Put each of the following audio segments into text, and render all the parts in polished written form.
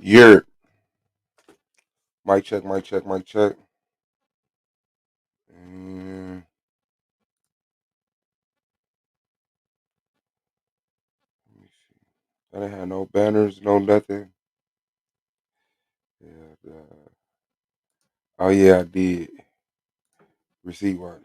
You're mic check, mic check, mic check. Mm, let me see. I didn't have no banners, no nothing. Yeah, oh yeah, I did. Receipt watch.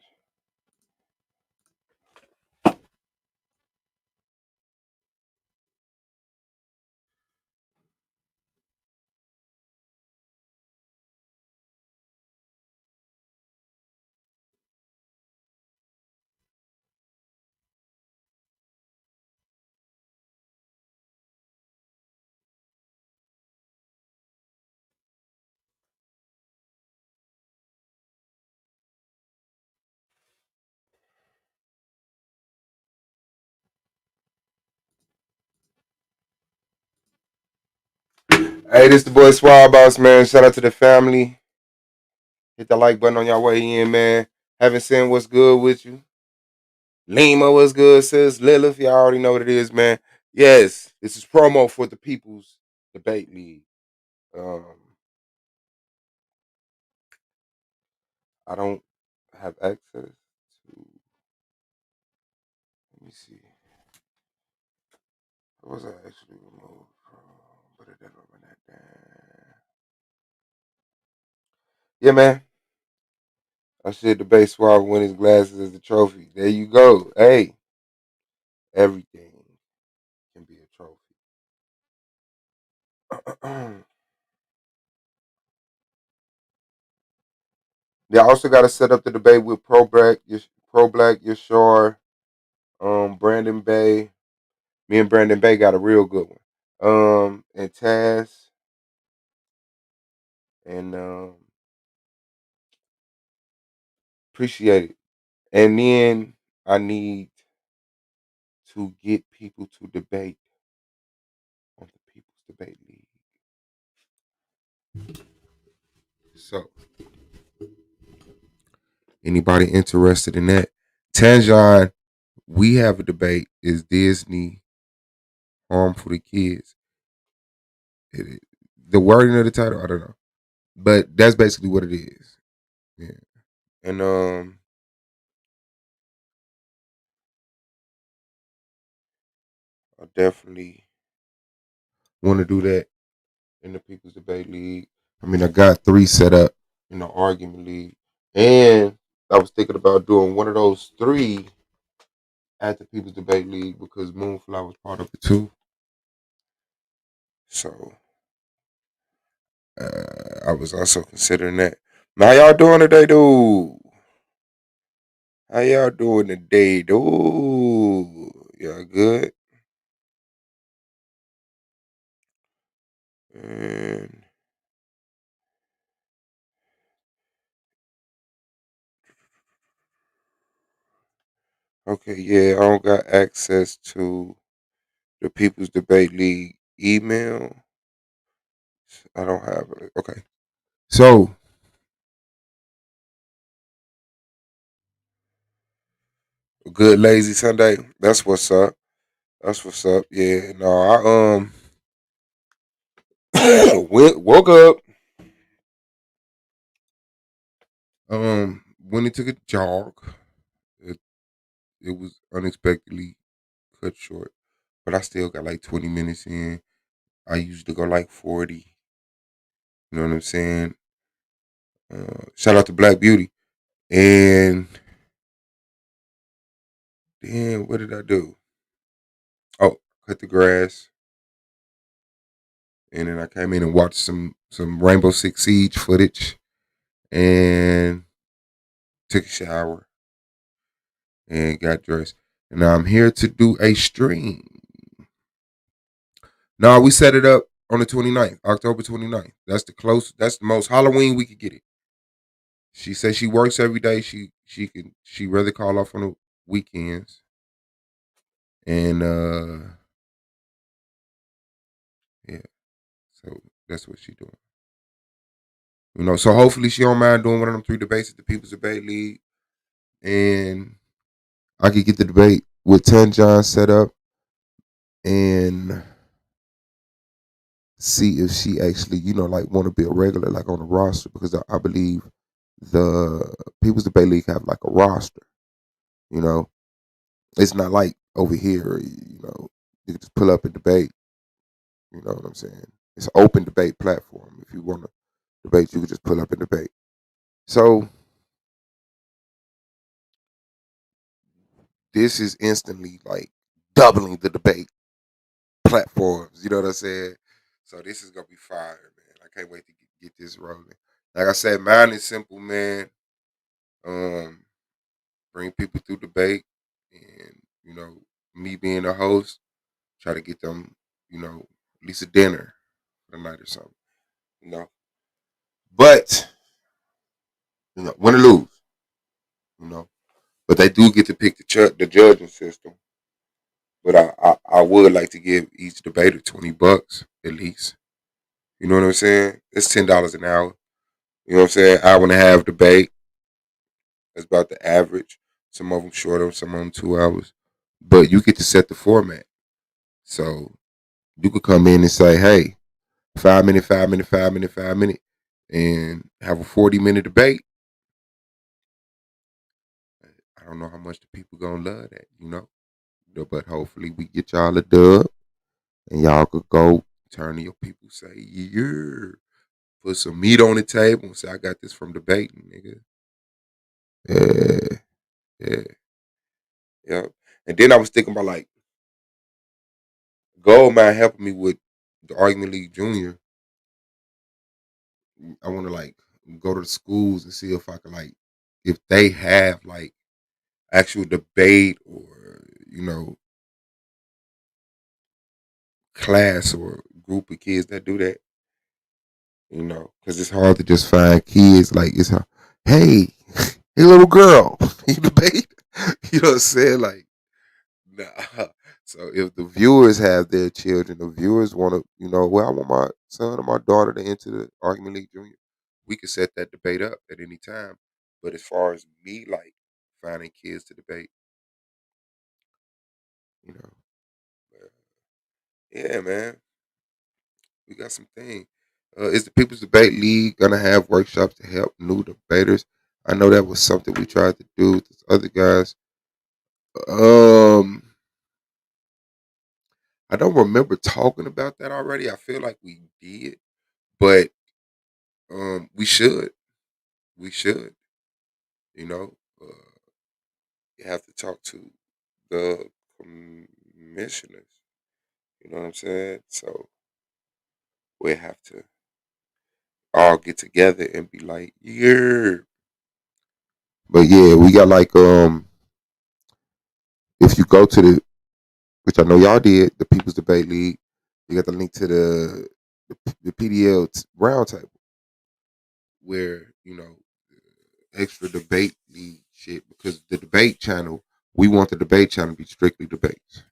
Hey, this the boy Swab Boss, man. Shout out to the family. Hit the like button on y'all way in, man. Haven't seen what's good with you. Lima, what's good, sis? Lilith, y'all already know what it is, man. Yes, this is promo for the People's Debate League. Um, I don't have access to. Let me see. What was I actually removed from? But it didn't open that down. Yeah, man. I should debate Suave win his glasses as a trophy. There you go. Hey, everything can be a trophy. They also got to set up the debate with Pro Black, Yashar, Brandon Bay. Me and Brandon Bay got a real good one. And Taz and appreciate it. And then I need to get people to debate on the People's Debate League. So, anybody interested in that? Tanjon, we have a debate. Is Disney harmful to kids? The wording of the title, I don't know. But that's basically what it is. Yeah. And I definitely want to do that in the People's Debate League. I mean, I got 3 set up in the Argument League. And I was thinking about doing one of those 3 at the People's Debate League because Moonflower was part of it too. So I was also considering that. Now, how y'all doing today, dude? How y'all doing today, dude? Y'all good? And okay, yeah, I don't got access to the People's Debate League email. I don't have it. Okay. So, good lazy Sunday. That's what's up. That's what's up. Yeah, no, woke up, went and took a jog. It, it was unexpectedly cut short, but I still got like 20 minutes in. I usually go like 40. You know what I'm saying? Shout out to Black Beauty. And then what did I do? Oh, cut the grass. And then I came in and watched some Rainbow Six Siege footage and took a shower and got dressed. And now I'm here to do a stream. No, we set it up on the 29th, October 29th. That's the most Halloween we could get it. She says she works every day. She rather call off on the weekends. And yeah, so that's what she doing. So hopefully she don't mind doing one of them 3 debates at the People's Debate League. And I could get the debate with 10 John set up and see if she actually, like want to be a regular, like on the roster, because I believe the People's Debate League have like a roster. You know, it's not like over here. You can just pull up and debate. You know what I'm saying? It's an open debate platform. If you want to debate, you can just pull up and debate. So this is instantly like doubling the debate platforms. You know what I'm saying? So this is gonna be fire, man. I can't wait to get this rolling. Like I said, mine is simple, man. Um, bring people through debate, and me being a host, try to get them, at least a dinner for the night or something. You know, but win or lose, you know, but they do get to pick the judging system. But I would like to give each debater $20 at least. You know what I'm saying? It's $10 an hour. You know what I'm saying? Hour and a half debate. That's about the average. Some of them shorter, some of them 2 hours. But you get to set the format. So you could come in and say, hey, 5 minute, 5 minute, 5 minute, 5 minute, and have a 40-minute debate. I don't know how much the people gonna love that. But hopefully we get y'all a dub, and y'all could go turn to your people, say, yeah, put some meat on the table, and say, I got this from debating, nigga. Yeah, yeah, yeah. And then I was thinking about like Goldman helping me with the Argument League Junior. I want to like go to the schools and see if I can like if they have like actual debate or class or group of kids that do that. Because it's hard to just find kids like hey, hey little girl, you debate. You know what I'm saying? Like, nah. So if the viewers have their children, the viewers want to, well, I want my son or my daughter to enter the Argument League Junior. We can set that debate up at any time. But as far as me, like finding kids to debate, you know, uh, yeah, man, we got some things. Is the People's Debate League gonna have workshops to help new debaters? I know that was something we tried to do with these other guys. Um, I don't remember talking about that already. I feel like we did, but we should. We should. You know, you have to talk to the commissioners. You know what I'm saying? So we have to all get together and be like, yeah. But yeah, we got like if you go to which I know y'all did, the People's Debate League, you got the link to the PDL roundtable where extra debate league shit because the debate channel, we want the debate channel to be strictly debates.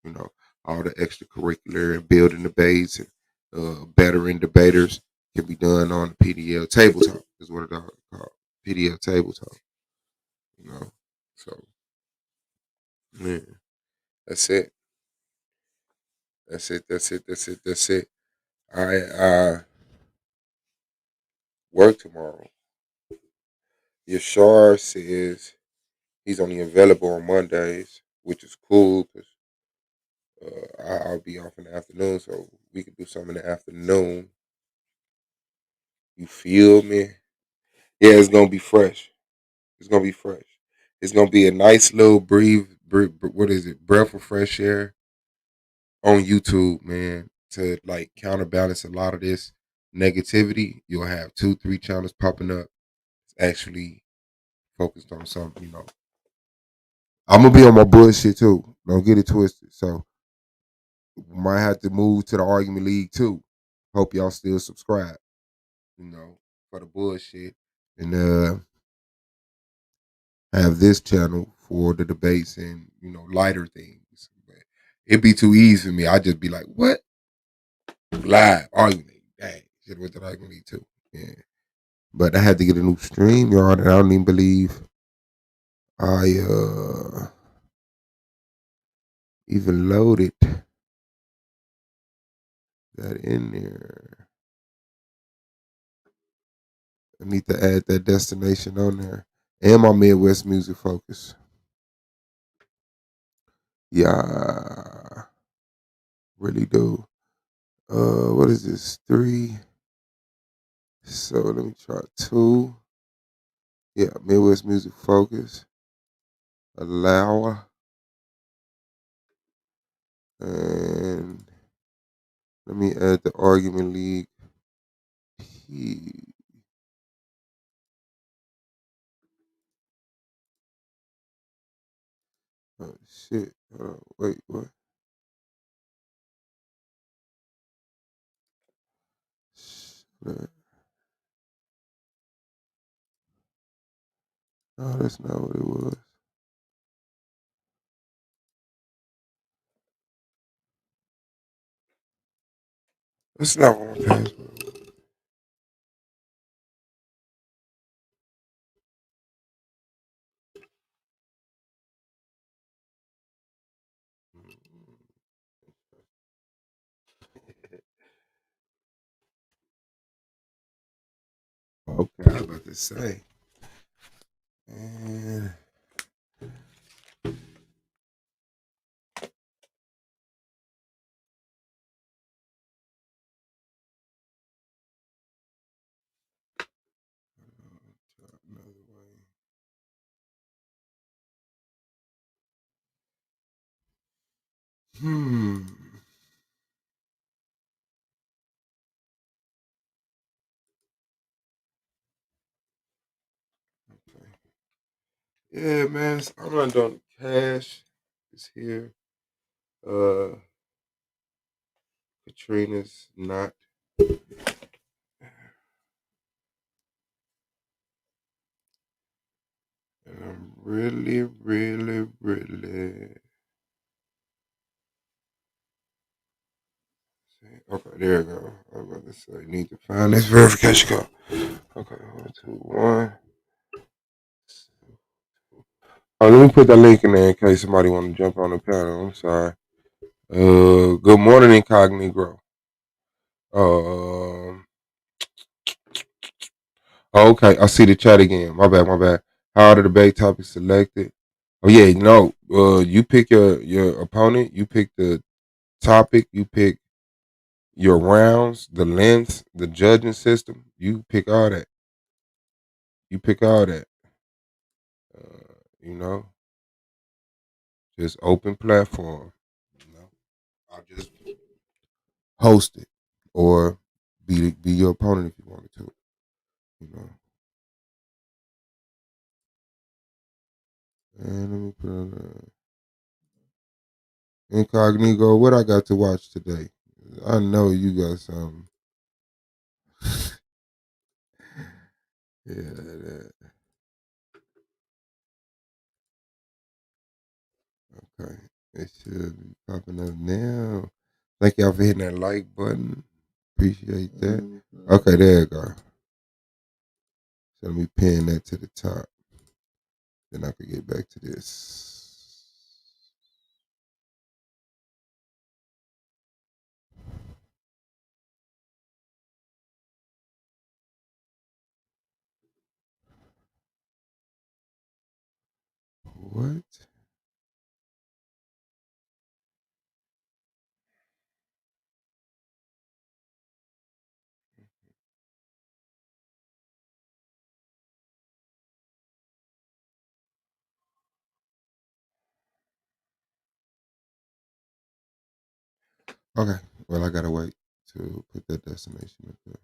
You know, all the extracurricular and building debates and bettering debaters can be done on the PDL table talk is what it's called. PDL table talk. So yeah, that's it. That's it. That's it. That's it. That's it. I work tomorrow. Yashar says he's only available on Mondays, which is cool because I'll be off in the afternoon, so we could do something in the afternoon. You feel me? Yeah, it's gonna be fresh. It's gonna be fresh. It's gonna be a nice little breathe. What is it? Breath of fresh air on YouTube, man. To like counterbalance a lot of this negativity, you'll have 2, 3 channels popping up. It's actually focused on something. I'm gonna be on my bullshit too. Don't get it twisted. So might have to move to the Argument League too. Hope y'all still subscribe. For the bullshit and have this channel for the debates and lighter things. But it'd be too easy for me. I'd just be like, what? Live argument. Dang. Should have went to the Argument League too. Yeah. But I had to get a new stream, y'all, and I don't even believe I even loaded that in there. I need to add that destination on there. And my Midwest music focus. Yeah, really do. What is this? 3. So let me try 2. Yeah, Midwest music focus. Allow. And let me add the argument league. Oh shit. Hold on. Wait, what? No, that's not what it was. That's not what my password was. Okay, I was about to say. And another way. Hmm. Okay. Yeah, man. So I'm not doing cash. It's here. Uh, Katrina's not. And I'm really, really, really. Okay, there you go. I was about to say, need to find this verification code. Okay, 1, 2, 1. Oh, let me put that link in there in case somebody want to jump on the panel. I'm sorry. Good morning, Incognito. Um, okay, I see the chat again. My bad, my bad. How are the debate topics selected? Oh yeah, no. You pick your opponent. You pick the topic. You pick your rounds, the length, the judging system. You pick all that. You pick all that. You know, just open platform. You know, I'll just host it or be your opponent if you wanted to. You know, and let me put on Incognito. What I got to watch today? I know you got some. Yeah, that. Okay. It should be popping up now. Thank y'all for hitting that like button. Appreciate that. Okay, there you go. So let me pin that to the top. Then I can get back to this. What? Okay. Well, I gotta wait to put that destination up there.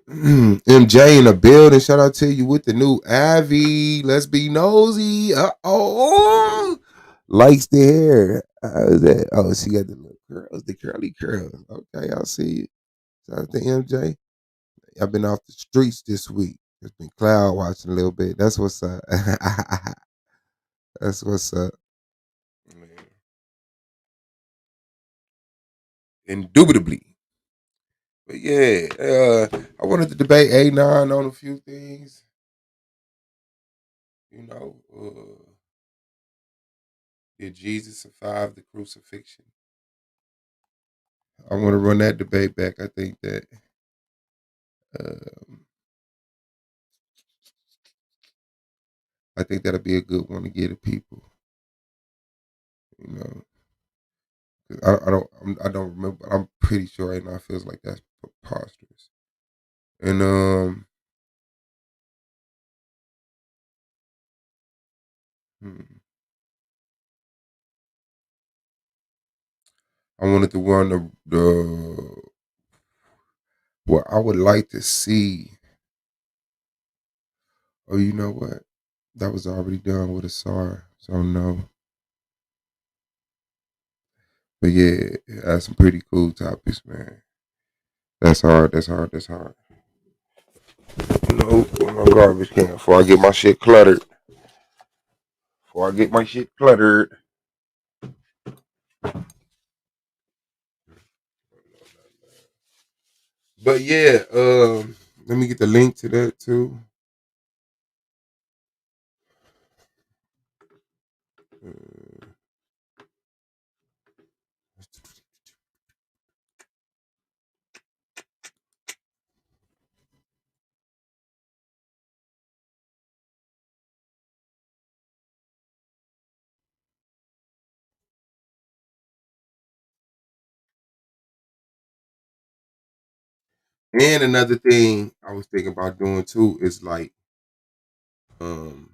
MJ in the building. Shout out to you with the new Ivy. Let's be nosy. Oh, likes the hair. How's that? Oh, she got the little curls, the curly curls. Okay, I'll see you. Shout out to MJ. I've been off the streets this week. It's been cloud watching a little bit. That's what's up. That's what's up. Indubitably. But yeah, I wanted to debate A9 on a few things. You know, did Jesus survive the crucifixion? I want to run that debate back. I think that um, I think that'll be a good one to get to people. You know, 'cause I don't remember. But I'm pretty sure right now it feels like that's preposterous. And hmm, I wanted to run the what I would like to see. Oh, you know what? That was already done with a SAR, so no. But yeah, that's some pretty cool topics, man. That's hard. That's hard. That's hard. No, my garbage can before I get my shit cluttered. Before I get my shit cluttered. But yeah, let me get the link to that too. Uh, and another thing I was thinking about doing too is like, um,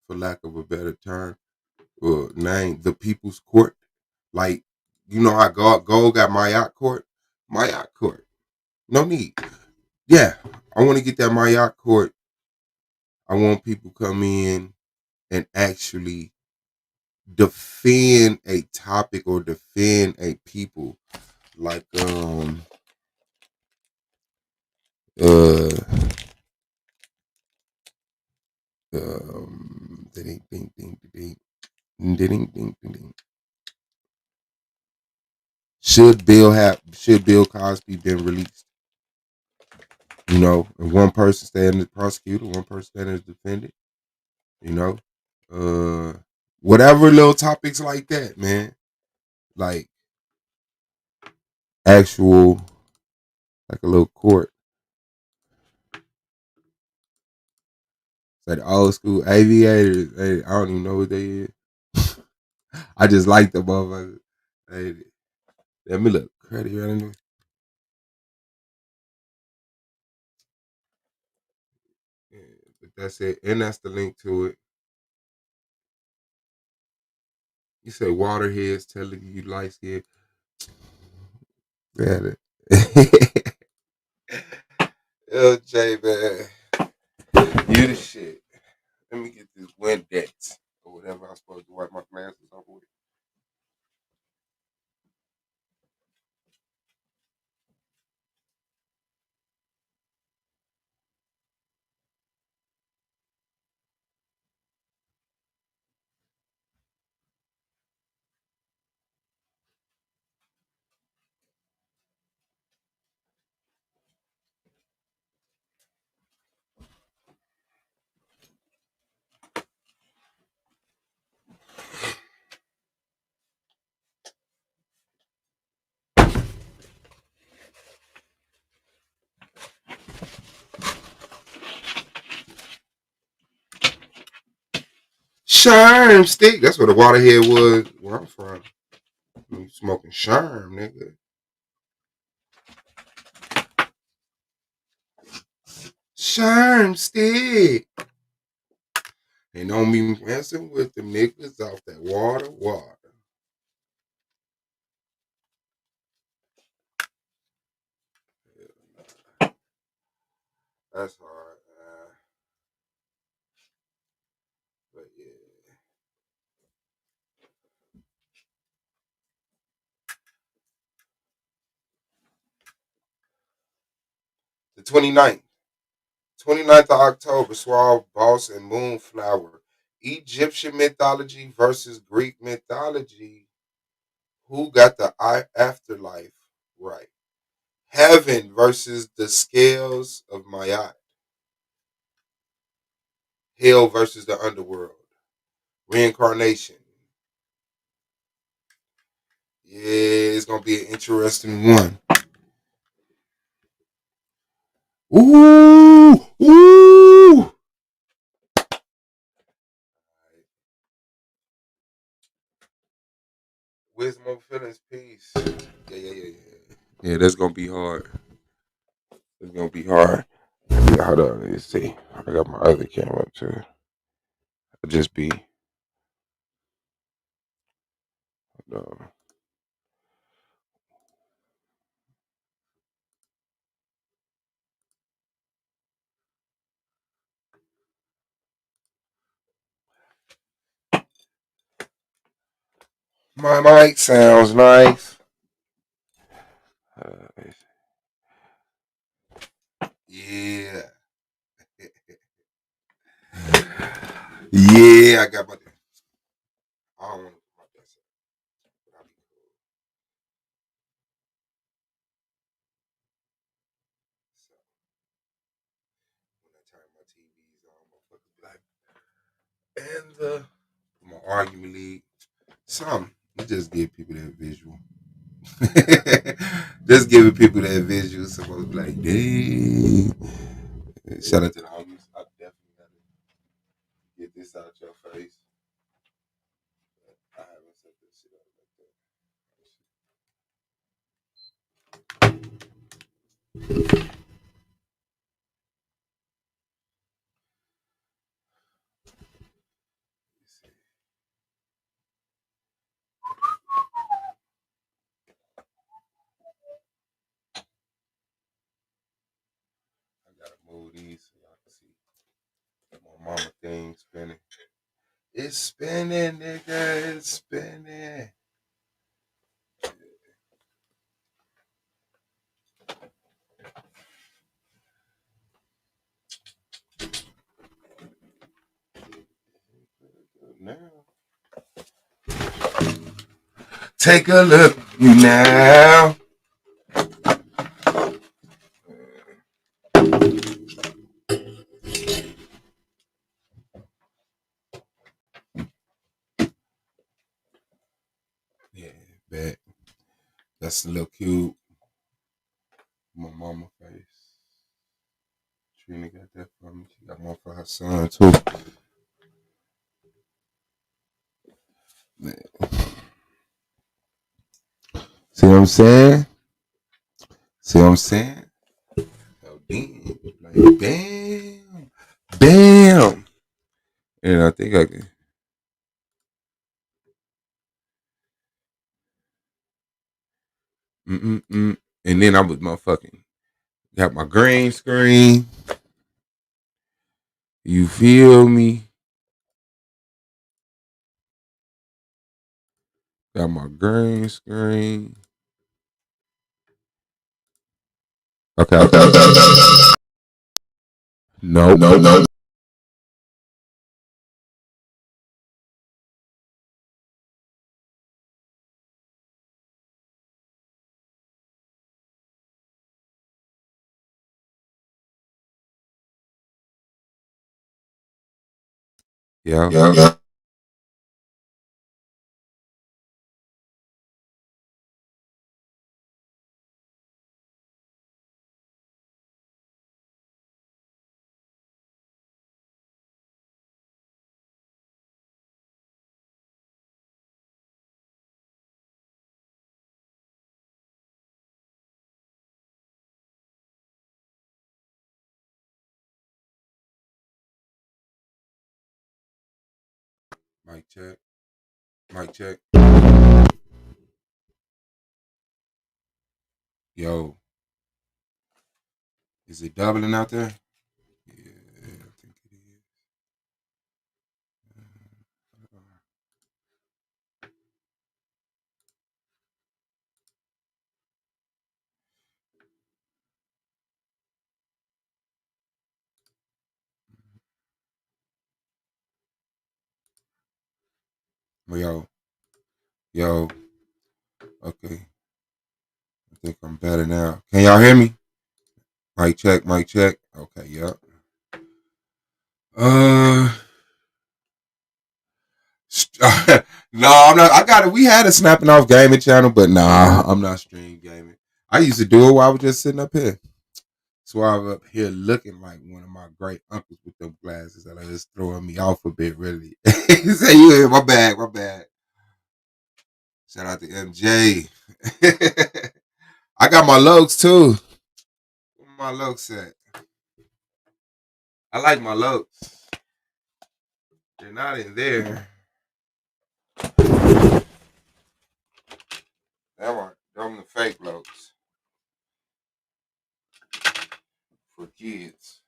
for lack of a better term, name the People's Court. Like, you know how Gold got Mayotte Court? Mayotte Court. No need. Yeah, I want to get that Mayotte Court. I want people come in and actually defend a topic or defend a people. Like uh ding ding ding ding ding ding ding ding ding. Should Bill Cosby been released? You know, and one person standing as prosecutor, one person standing as defendant, you know. Uh Whatever little topics like that, man. Like actual like a little court. It's like the old school aviators. Hey, I don't even know what they is. I just like the motherfuckers. Hey, let me look. Credit here. Yeah, but that's it. And that's the link to it. You say waterheads telling you light skin. Man. LJ, man. You the shit. Let me get this Windex or whatever I'm supposed to wipe my glasses off with. Sherm stick. That's what a waterhead was where I'm from. You smoking Sherm, nigga. Sherm stick. And don't be messing with them niggas off that water. That's hard, but yeah. The 29th. 29th of October, Swab, Boss, and Moonflower. Egyptian mythology versus Greek mythology. Who got the afterlife right? Heaven versus the scales of Mayat. Hell versus the underworld. Reincarnation. it's gonna be an interesting one. Ooh, ooh. Wisdom over feelings, peace. Yeah. Yeah, that's gonna be hard. It's gonna be hard. Yeah, hold on, let's see. I got my other camera up too. I'll just be. Hold on. My mic sounds nice. Yeah. Yeah, I got my. I don't want to put my best up, but I'll be cool. So when I turn my TVs on, motherfuckers black. And my argument league. Something. You just give people that visual. Just giving people that visual. Supposed to be like, dang. Shout out to the homies. I definitely gotta get this out your face. I haven't set this shit up like that. I gotta move these so y'all can see my mama thing spinning. It's spinning, nigga. It's spinning. Now, take a look now. Yeah, bet. That's a little cute. My mama face. Trina got that for me. She got one for her son too. Man. See what I'm saying? See what I'm saying? Oh, damn. Like, bam. Bam. And I think I can. And then I was motherfucking got my green screen. You feel me? Got my green screen. Okay. No. Yeah. Mic check. Mic check. Yo, is it doubling out there? Yeah, I think it is. Well, yo. Okay. I think I'm better now. Can y'all hear me? Mic check, mic check. Okay, yep. Uh No, I'm not. I got it. We had a snapping off gaming channel, but nah, I'm not stream gaming. I used to do it while I was just sitting up here. So I'm up here looking like one of my great uncles with them glasses that are just throwing me off a bit, really. Say you, my bad, my bad. Shout out to MJ. I got my looks too. Where my looks at? I like my looks. They're not in there. That one, them the fake looks for kids.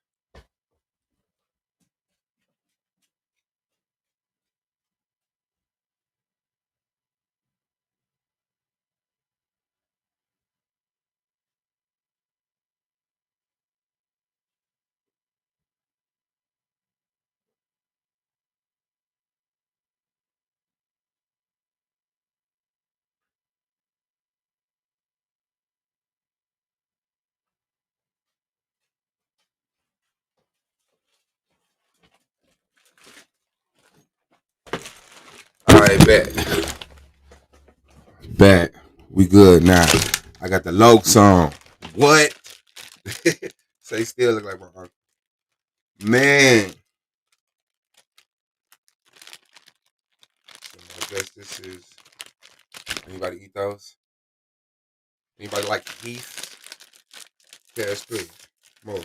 All right, bet. Bet. We good now. I got the Lokes on. What? Say still look like my uncle. Man. So I guess this is. Anybody eat those? Anybody like Heath? Pass three. More.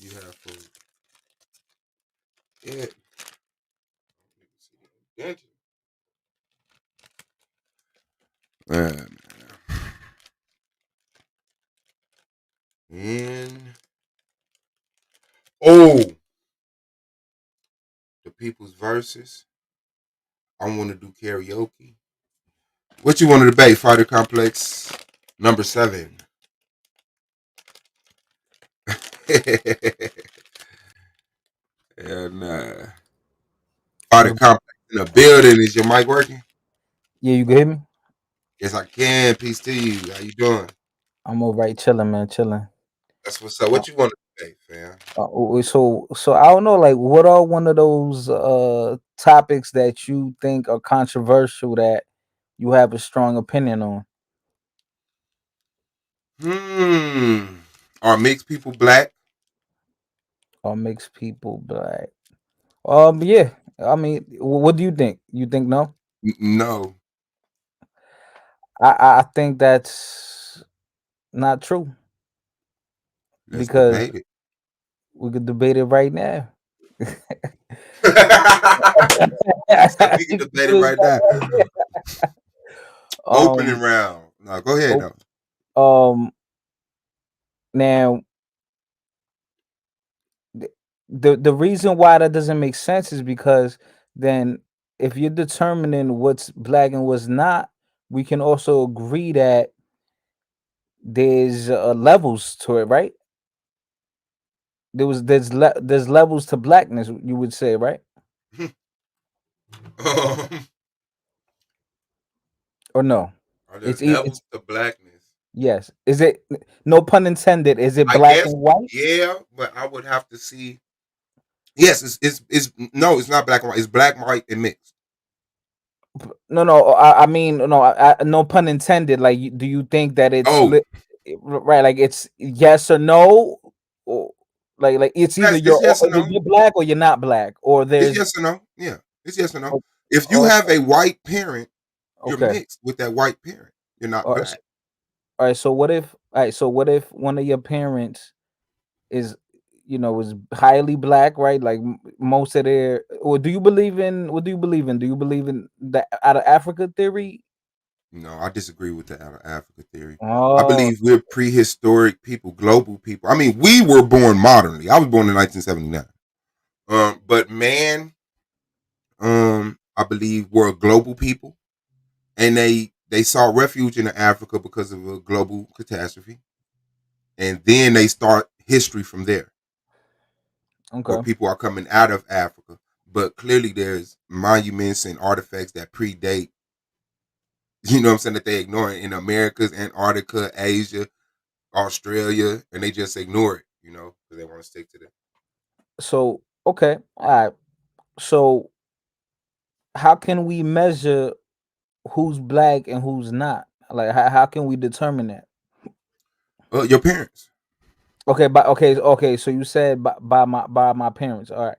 You have food. Yeah. Man. And oh, the people's verses. I want to do karaoke. What you want to debate? Fighter Complex number 7. And Fighter What's Complex in the building. Is your mic working? Yeah, you can hear me? Yes, I can. Peace to you. How you doing? I'm all right, chilling, man, chilling. That's what's up. Uh, What you want to debate, fam? so I don't know, like, what are one of those topics that you think are controversial that you have a strong opinion on, Are mixed people black? or makes people black? Yeah. I mean, what do you think? You think no? No. I think that's not true Let's because debate it. we could debate it right now. He said we can debate it right now. Opening um, round. No, go ahead oh, though. um, now the reason why that doesn't make sense is because then if you're determining what's black and what's not, we can also agree that there's levels to it, right? There's levels to blackness, you would say, right? um, Or no? are there It's levels to blackness? yes. Is it, no pun intended? Is it I black guess, and white? yeah, but I would have to see. Yes, it's no, it's not black and white. It's black, white, and mixed. No, no. I mean, no. No pun intended. Like, do you think that Oh, right? Like, it's yes or no, or like it's either yes, it's yes or either no. you're black or you're not black, or It's there's yes or no. Yeah, it's yes or no. o- If you okay, have a white parent, you're okay. mixed with that white parent. You're not All right, so, black. all right. So what if? All right. So what if one of your parents is, is highly black, right? Like, most of their. Or do you believe in? What do you believe in? Do you believe in the out of Africa theory? No, I disagree with the out of Africa theory. I Oh, believe we're prehistoric people, global people. I mean, we were born modernly. I was born in 1979. But man, I believe we're a global people, and they sought refuge in Africa because of a global catastrophe, and then they start history from there, where okay. people are coming out of Africa. But clearly, there's monuments and artifacts that predate. You know what I'm saying, that they ignore in Americas, Antarctica, Asia, Australia, and they just ignore it. Because they want to stick to that. So okay, all right. So how can we measure who's black and who's not? Like how can we determine that? Your parents Okay, but okay. So you said by my parents. All right.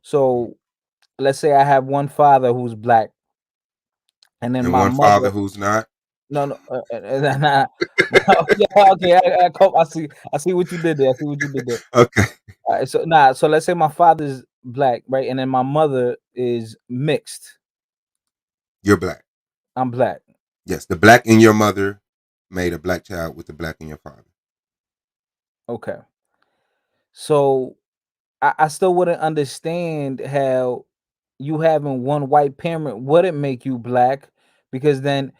So let's say I have one father who's black, and then and my one mother. father who's not. No, no. Nah. Yeah, okay. I see what you did there. I see what you did there. Okay, All right. So nah. So let's say my father's black, right, and then my mother is mixed. you're black. I'm black. Yes, the black in your mother made a black child with the black in your father. Okay. So I still wouldn't understand how you having one white parent wouldn't make you black, because then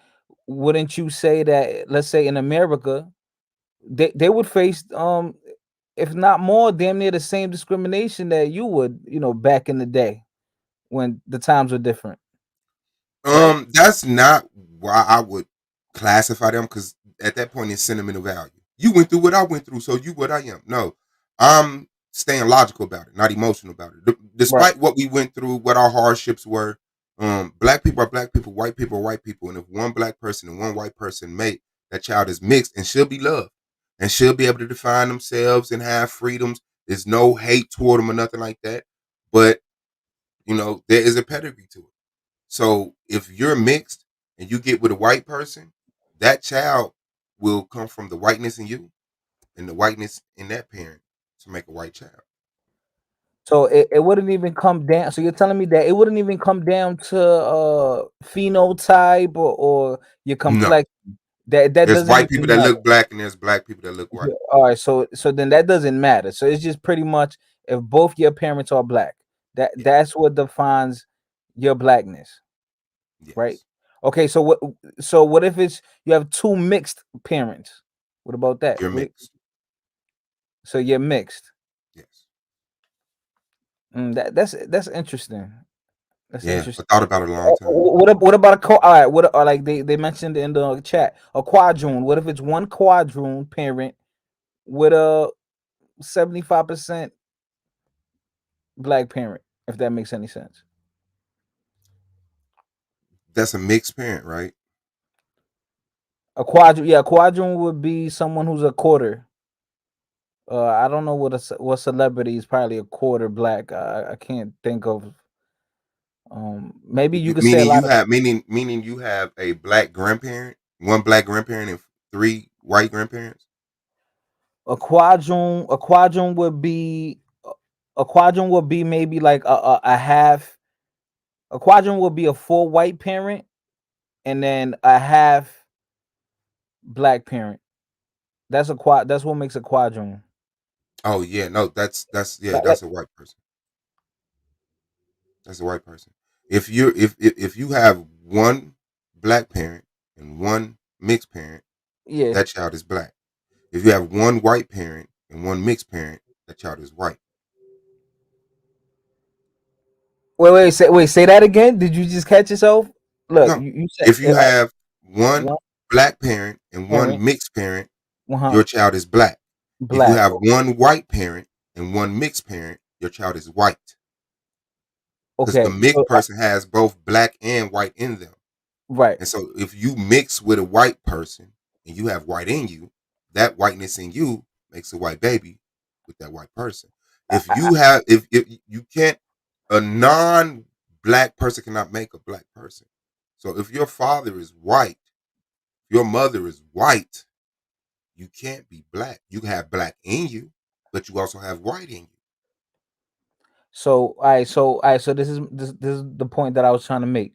wouldn't you say that, let's say in America, they would face if not more, damn near the same discrimination that you would, back in the day when the times were different, right? That's not why I would classify them because at that point it's sentimental value. You went through what I went through, so you what I am. No, I'm staying logical about it, not emotional about it. Right. Despite what we went through, what our hardships were, black people are black people, white people are white people, and if one black person and one white person mate, that child is mixed and should be loved and should be able to define themselves and have freedoms. There's no hate toward them or nothing like that, but there is a pedigree to it. So if you're mixed and you get with a white person, that child will come from the whiteness in you and the whiteness in that parent to make a white child. So it wouldn't even come down. So you're telling me that it wouldn't even come down to phenotype or your No. complexion. That There's doesn't white even people that matter. look black and there's black people that look Yeah, white. all right, so then that doesn't matter. So it's just pretty much if both your parents are black, Yeah. that's what defines your blackness, right? Yes. Okay, so what if it's you have two mixed parents? What about that? You're mixed. So you're mixed. Yes. That's interesting. That's Yeah. I interesting. thought about it a long time. What about a all right? What are like they mentioned in the chat a quadroon? What if it's one quadroon parent with a 75% black parent? If that makes any sense. That's a mixed parent, right? A quadroon would be someone who's a quarter. I don't know what celebrity is probably a quarter black. I can't think of. Maybe you could say a Meaning lot you of have meaning you have a black grandparent, one black grandparent and three white grandparents. a quadroon. A quadroon would be maybe like a half. A quadroon would be a full white parent and then a half black parent. That's what makes a quadroon. Oh yeah, no, that's yeah, Like that's a white person. That's a white person. If you have one black parent and one mixed parent, yeah. that child is black. If you have one white parent and one mixed parent, that child is white. Wait, say that again. Did you just catch yourself? Look, No, you said if you have one one black parent and parent, one mixed parent, uh-huh, your child is black. If you black. have one white parent and one mixed parent, your child is white because the Okay, mixed person has both black and white in them. right. And so if you mix with a white person and you have white in you, that whiteness in you makes a white baby with that white person. I, If I, you have if you can't a non-black person cannot make a black person. So if your father is white, your mother is white, you can't be black. You have black in you, but you also have white in you. so this is the point that I was trying to make.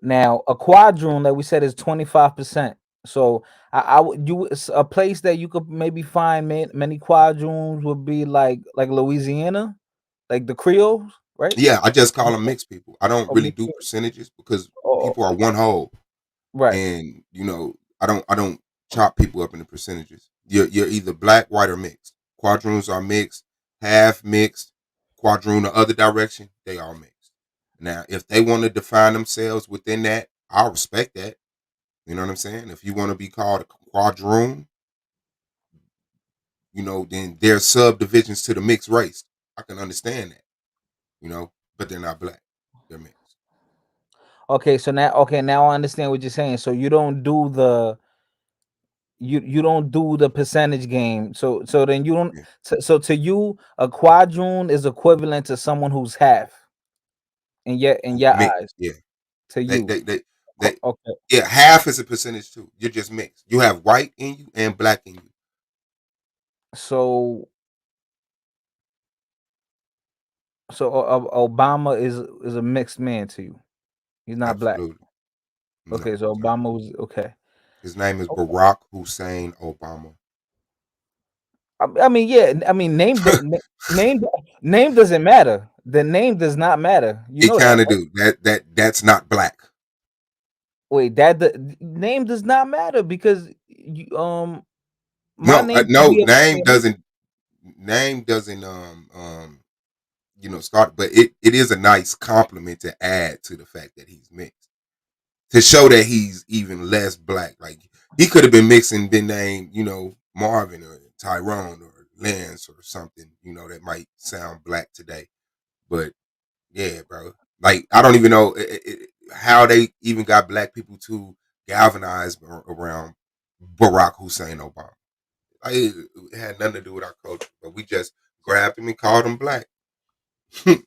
Now, a quadroon that we said is 25%. So I would you it's a place that you could maybe find many quadroons would be like Louisiana, like the Creoles, right? Yeah, I just call them mixed people. I don't Or really mixed do in- percentages because or- people are one whole. right. And I don't chop people up into percentages. You're either black, white, or mixed. Quadroons are mixed, half mixed, quadroon the other direction, they are mixed. Now, if they want to define themselves within that, I'll respect that. You know what I'm saying? If you want to be called a quadroon, then there's subdivisions to the mixed race. I can understand that, but they're not black. They're mixed. now I understand what you're saying. So you don't do the percentage game. So then you don't. Yeah, So to you, a quadroon is equivalent to someone who's half in your mix. eyes. Yeah, To they you, they they they okay. yeah. Half is a percentage too. You're just mixed. You have white in you and black in you. So Obama is a mixed man to you. He's not black. Absolutely Okay, no, so sir. Obama was okay. His name is Okay. Barack Hussein Obama. I mean, yeah. I mean, name name doesn't matter. The name does not matter. You It know that, kind of right? do that's not black. Wait, that the name does not matter because my No, name could no be name a mix. doesn't start, but it is a nice compliment to add to the fact that he's mixed to show that he's even less black. Like he could have been mixed and been named Marvin or Tyrone or Lance or something that might sound black today, but yeah, bro. Like I don't even know how they even got black people to galvanize around Barack Hussein Obama. Like, it had nothing to do with our culture, but we just grabbed him and called him black. You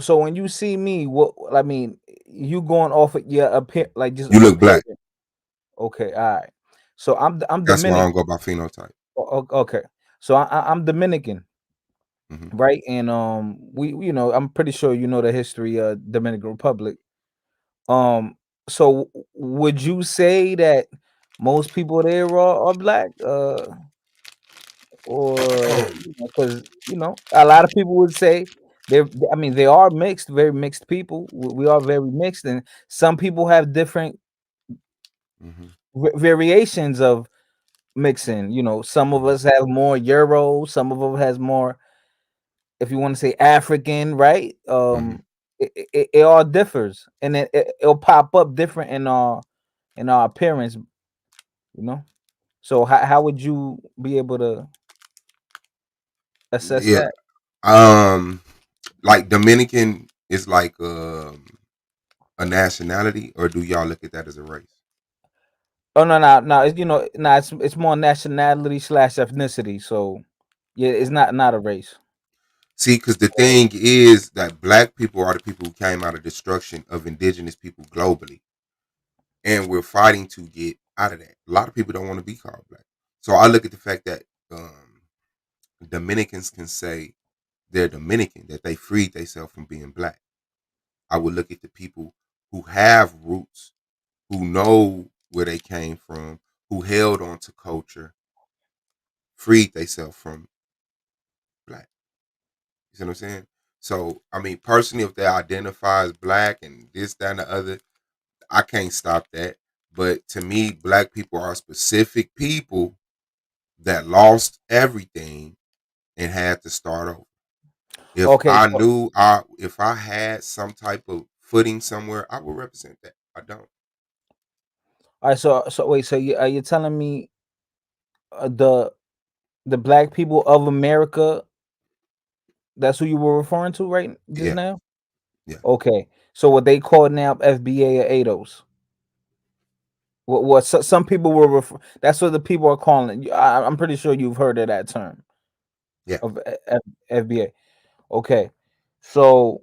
So when you see me, what I mean, you going off of your like just look appearance. black. Okay, all right. So I'm That's why I Dominican. don't go by phenotype. Okay, so I'm Dominican, Hmm. right? And we I'm pretty sure you know the history of Dominican Republic. Um, so would you say that most people there are black? Or because a lot of people would say they're. I mean, they are mixed, very mixed people. We are very mixed, and some people have different Hmm. variations of mixing. Some of Hmm. us have more Euro, some of them has more, if you want to say African, right? Hmm. It all differs, and it'll pop up different in our appearance. You know. So how would you be able to assess Yeah. that? Um, like Dominican is like a nationality, or do y'all look at that as a race? Oh no, it's no, it's more nationality slash ethnicity. So yeah, it's not a race. See, because the thing is that black people are the people who came out of destruction of indigenous people globally, and we're fighting to get out of that. A lot of people don't want to be called black, so I look at the fact that Dominicans can say they're Dominican, that they freed themselves from being black. I would look at the people who have roots, who know where they came from, who held on to culture, freed themselves from black. You see what I'm saying? So, I mean, personally, if they identify as black and this, that, and the other, I can't stop that. But to me, black people are specific people that lost everything and had to start over. If Okay, I so knew if I had some type of footing somewhere, I would represent that. I don't. all right, so wait, so you're telling me the black people of America, that's who you were referring to right just Yeah, now? yeah, Okay, so what they call now FBA or ADOS? What some people will refer. That's what the people are calling it. I'm pretty sure you've heard of that term yeah, of FBA. Okay, so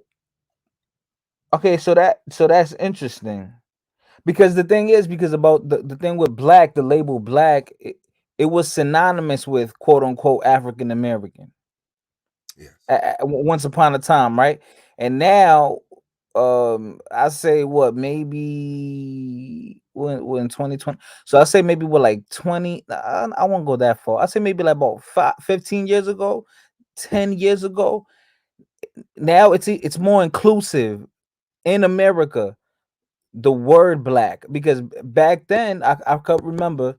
so that's interesting because the thing is because about the thing with black, the label black, it was synonymous with quote unquote African American yes. once upon a time, right? And now, I say what maybe when 2020. So I say maybe what like 20. I won't go that far. I say maybe like about 15 years ago, 10 years ago. Now it's more inclusive in America. The word black because back then I could remember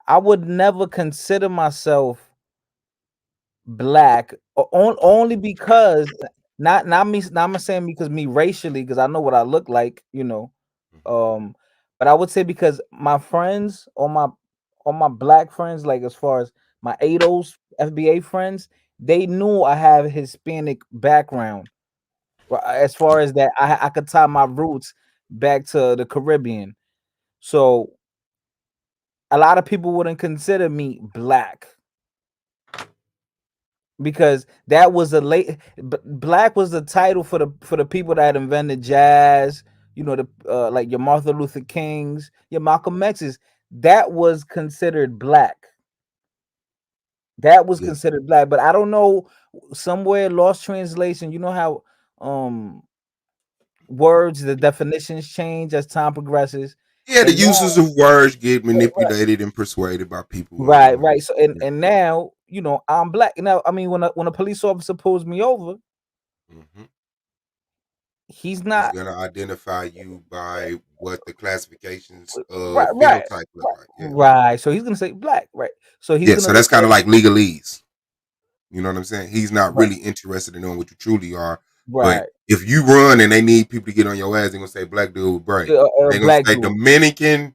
I would never consider myself black only because not me saying because me racially because I know what I look like, Hmm. um but I would say because my friends all my black friends, like as far as my ADOS FBA friends, they knew I have Hispanic background. As far as that I could tie my roots back to the Caribbean. So a lot of people wouldn't consider me black because that was a black was the title for the people that invented jazz. You know, the like your Martin Luther Kings, your Malcolm X's. That was considered black. That was Yeah. considered black, but I don't know, somewhere lost translation. You know how um words, the definitions change as time progresses, Yeah, the and now, uses of words get right, manipulated and persuaded by people, and right, right. So and now, I'm black. Now, I mean, when a police officer pulls me over, hmm he's he's not gonna identify you by what the classifications right, of right, phenotype look like. Yeah, right. So he's gonna say black, right? So he's yeah. gonna So look that's kind at of like legalese. You know what I'm saying? He's not right, really interested in knowing what you truly are. But right. if you run and they need people to get on your ass, they're gonna say black dude with braid. A They're gonna black say dude. Dominican.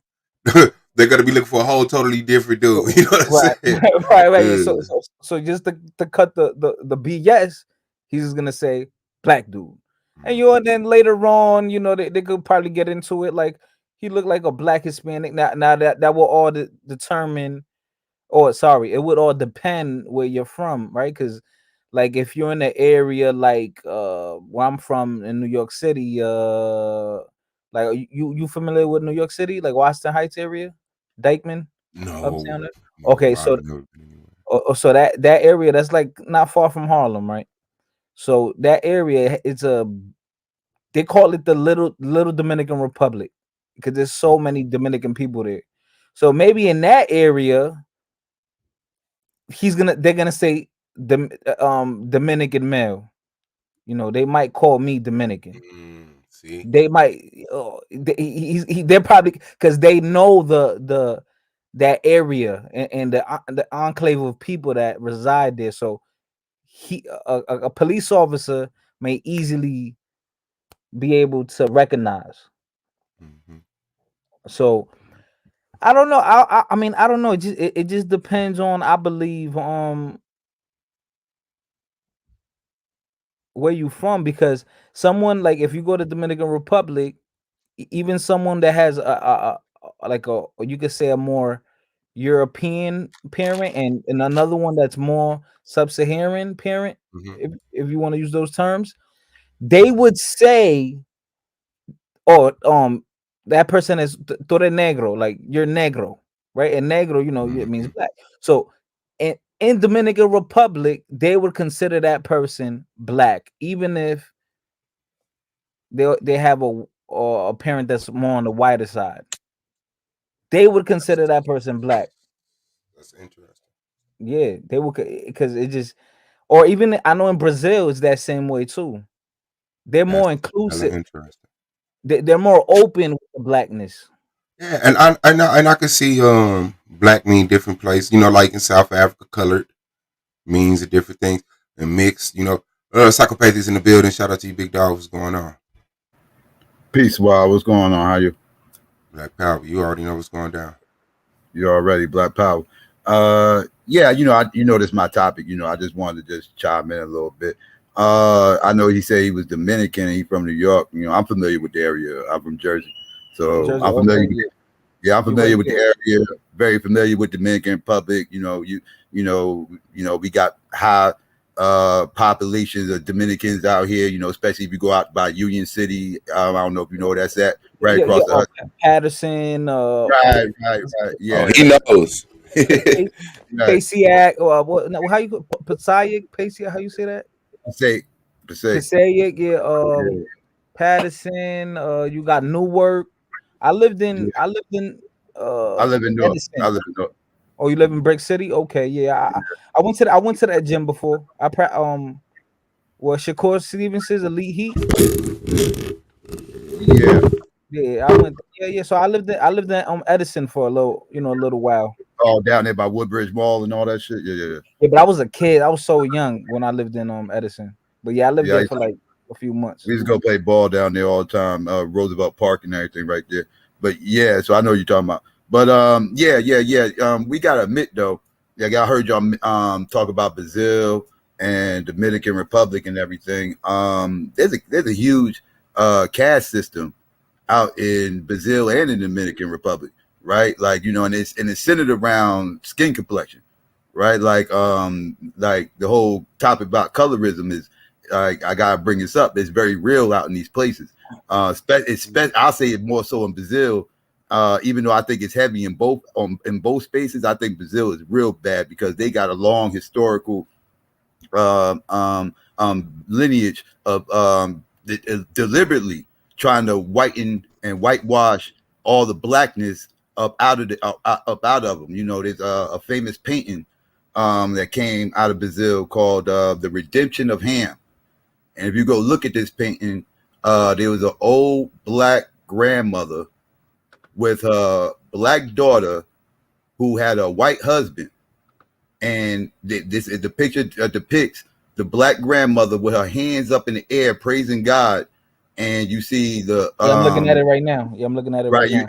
They're gonna be looking for a whole totally different dude. You know what I'm Right, saying? right, right. Yeah. Uh, So just to cut the BS, he's just gonna say black dude, and mhm, and then later on, they could probably get into it like he looked like a black Hispanic. Now that will all determine, or sorry, it would all depend where you're from, right? Because like if you're in the area like where I'm from in New York City, like you familiar with New York City, like Washington Heights area, Dykeman, no, uptown there? no, Okay, I've so never been anywhere. so that area that's like not far from Harlem, right? So that area, it's a they call it the little Dominican Republic because there's so many Dominican people there. So maybe in that area, they're gonna say Dominican male. They might call me Dominican. See, They might they're probably because they know that area and the enclave of people that reside there. So a police officer may easily be able to recognize. hmm So I don't know. I mean, I don't know. It just depends on, I believe, where you from, because someone like if you go to Dominican Republic, even someone that has like you could say a more European parent, and another one that's more sub-Saharan parent, hmm if you want to use those terms, they would say, or that person is tú eres negro, like you're negro, right? And negro, it means hmm black. So in Dominican Republic, they would consider that person black, even if they have a parent that's more on the whiter side. They would consider that person black. that's interesting. Yeah, they would, because it just, or even I know in Brazil it's that same way too. They're more That's hella inclusive. interesting. They're more open with the blackness. Yeah, and I can see black mean different places. Like in South Africa, colored means a different things, and mixed. Psychopathies in the building. Shout out to you, big dog. What's going on? Peace, Wild. What's going on? How you? Black Power. You already know what's going down. You already Black Power. Yeah, this is my topic. I just wanted to just chime in a little bit. I know he said he was Dominican and he from New York. I'm familiar with the area. I'm from Jersey, so Jersey, I'm okay, familiar. yeah, Yeah, I'm you right familiar with the there. area. Very familiar with Dominican Republic. We got high populations of Dominicans out here. Especially if you go out by Union City. I don't know if you know where that's at. Right Yeah, yeah. across the Hudson. Patterson, Right. Oh, Yeah, he knows. right. Pasiac, what? No, how you Passaic, Pasiac? How you say that? Passaic, Passaic. Passaic, yeah. Yeah, Patterson. You got Newark. I lived in yeah. I lived in I live in North. I Edison. live in North. Oh, you live in Brick City? Okay, yeah. I went to that gym before. Well, Shakur Stevenson's Elite Heat. Yeah. Yeah, I went. Yeah, yeah. So I lived in Edison for a little while. Oh, down there by Woodbridge Mall and all that shit. Yeah. Yeah, but I was a kid. I was so young when I lived in Edison. But yeah, I lived Yeah. there for like a few months. We used to go play ball down there all the time. Roosevelt Park and everything right there. But yeah, so I know what you're talking about. But yeah. We gotta admit though, like I heard y'all talk about Brazil and Dominican Republic and everything. There's a huge caste system out in Brazil and in the Dominican Republic, right? Like, and it's centered around skin complexion, right? Like the whole topic about colorism is, I gotta bring this up. It's very real out in these places. I'll say it more so in Brazil. Even though I think it's heavy in both spaces, I think Brazil is real bad because they got a long historical lineage of deliberately trying to whiten and whitewash all the blackness up out of them. There's a famous painting that came out of Brazil called "The Redemption of Ham," and if you go look at this painting, there was an old black grandmother with her black daughter who had a white husband, and the picture depicts the black grandmother with her hands up in the air praising God, and you see the I'm looking at it right now. Yeah, I'm looking at it right now.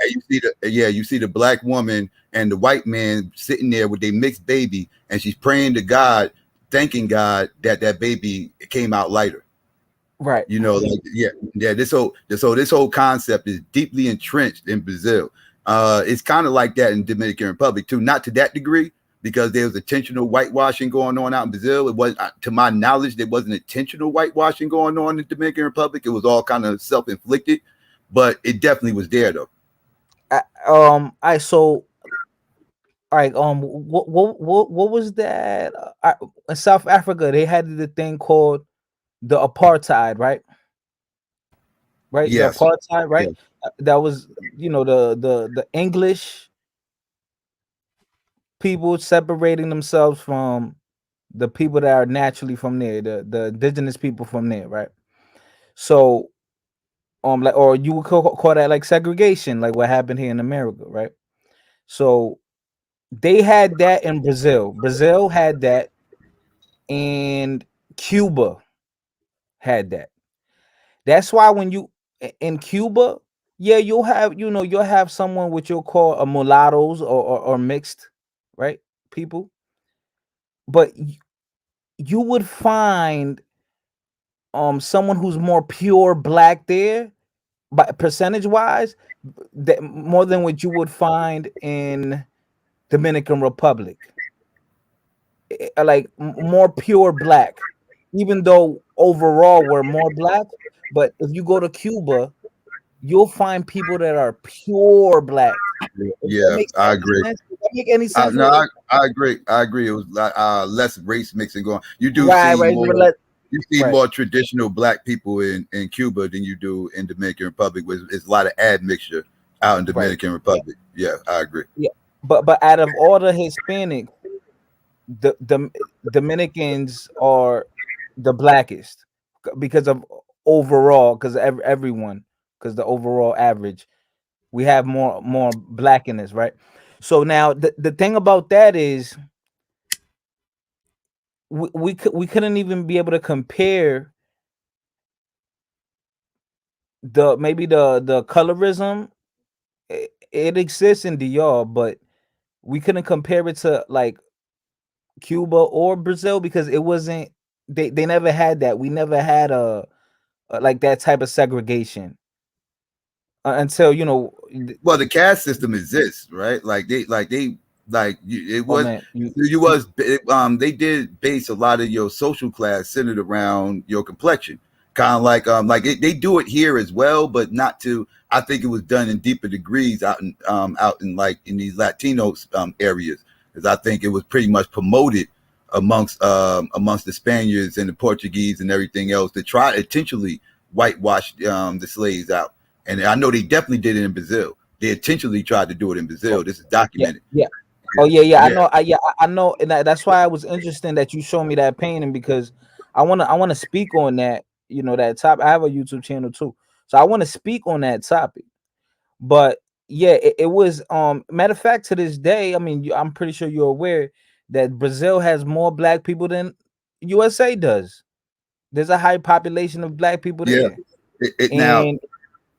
You see the black woman and the white man sitting there with their mixed baby, and she's praying to God, thanking God that baby came out lighter. Right. This whole concept is deeply entrenched in Brazil. It's kind of like that in Dominican Republic too, not to that degree, because there was intentional whitewashing going on out in Brazil. It was, to my knowledge, there wasn't intentional whitewashing going on in the Dominican Republic. It was all kind of self-inflicted, but it definitely was there though. All right. What was that? In South Africa, they had the thing called the apartheid, right? Right. Yes. The apartheid, right? Yes. That was, the English people separating themselves from the people that are naturally from there, the indigenous people from there, right? So, like, or you would call that like segregation, like what happened here in America, right? So they had that in Brazil. Brazil had that, and Cuba had that. That's why when you in Cuba, yeah, you'll have someone which you'll call a mulattoes or mixed, right, people, but you would find someone who's more pure black there, by percentage wise, that more than what you would find in Dominican Republic. Like more pure black, even though overall we're more black. But if you go to Cuba, you'll find people that are pure black. Yeah, I agree. Does that make any sense? I agree. I agree. It was less race mixing going. You do Right, see more. You see right. more traditional black people in Cuba than you do in Dominican Republic. It's a lot of admixture out in Dominican Republic. Yeah, I agree. Yeah, but out of all the Hispanics, the Dominicans are the blackest because of overall, because everyone, because the overall average, we have more black in this, right? So now the thing about that is we couldn't even be able to compare the colorism. It exists in DR, but we couldn't compare it to like Cuba or Brazil because it wasn't, they never had that. We never had a like that type of segregation until Well, the caste system exists, right? It oh was man, they did base a lot of your social class centered around your complexion, kind of they do it here as well, but not to. I think it was done in deeper degrees out in like in these Latino areas, because I think it was pretty much promoted amongst the Spaniards and the Portuguese and everything else to try to intentionally whitewash the slaves out. And I know they definitely did it in Brazil. They intentionally tried to do it in Brazil. This is documented. Yeah. Oh yeah. I know, and that's why it was interesting that you showed me that painting, because I wanna speak on that. That topic. I have a YouTube channel too, so I want to speak on that topic. But yeah, it was matter of fact, to this day, I mean, I'm pretty sure you're aware that Brazil has more black people than USA does. There's a high population of black people there. Now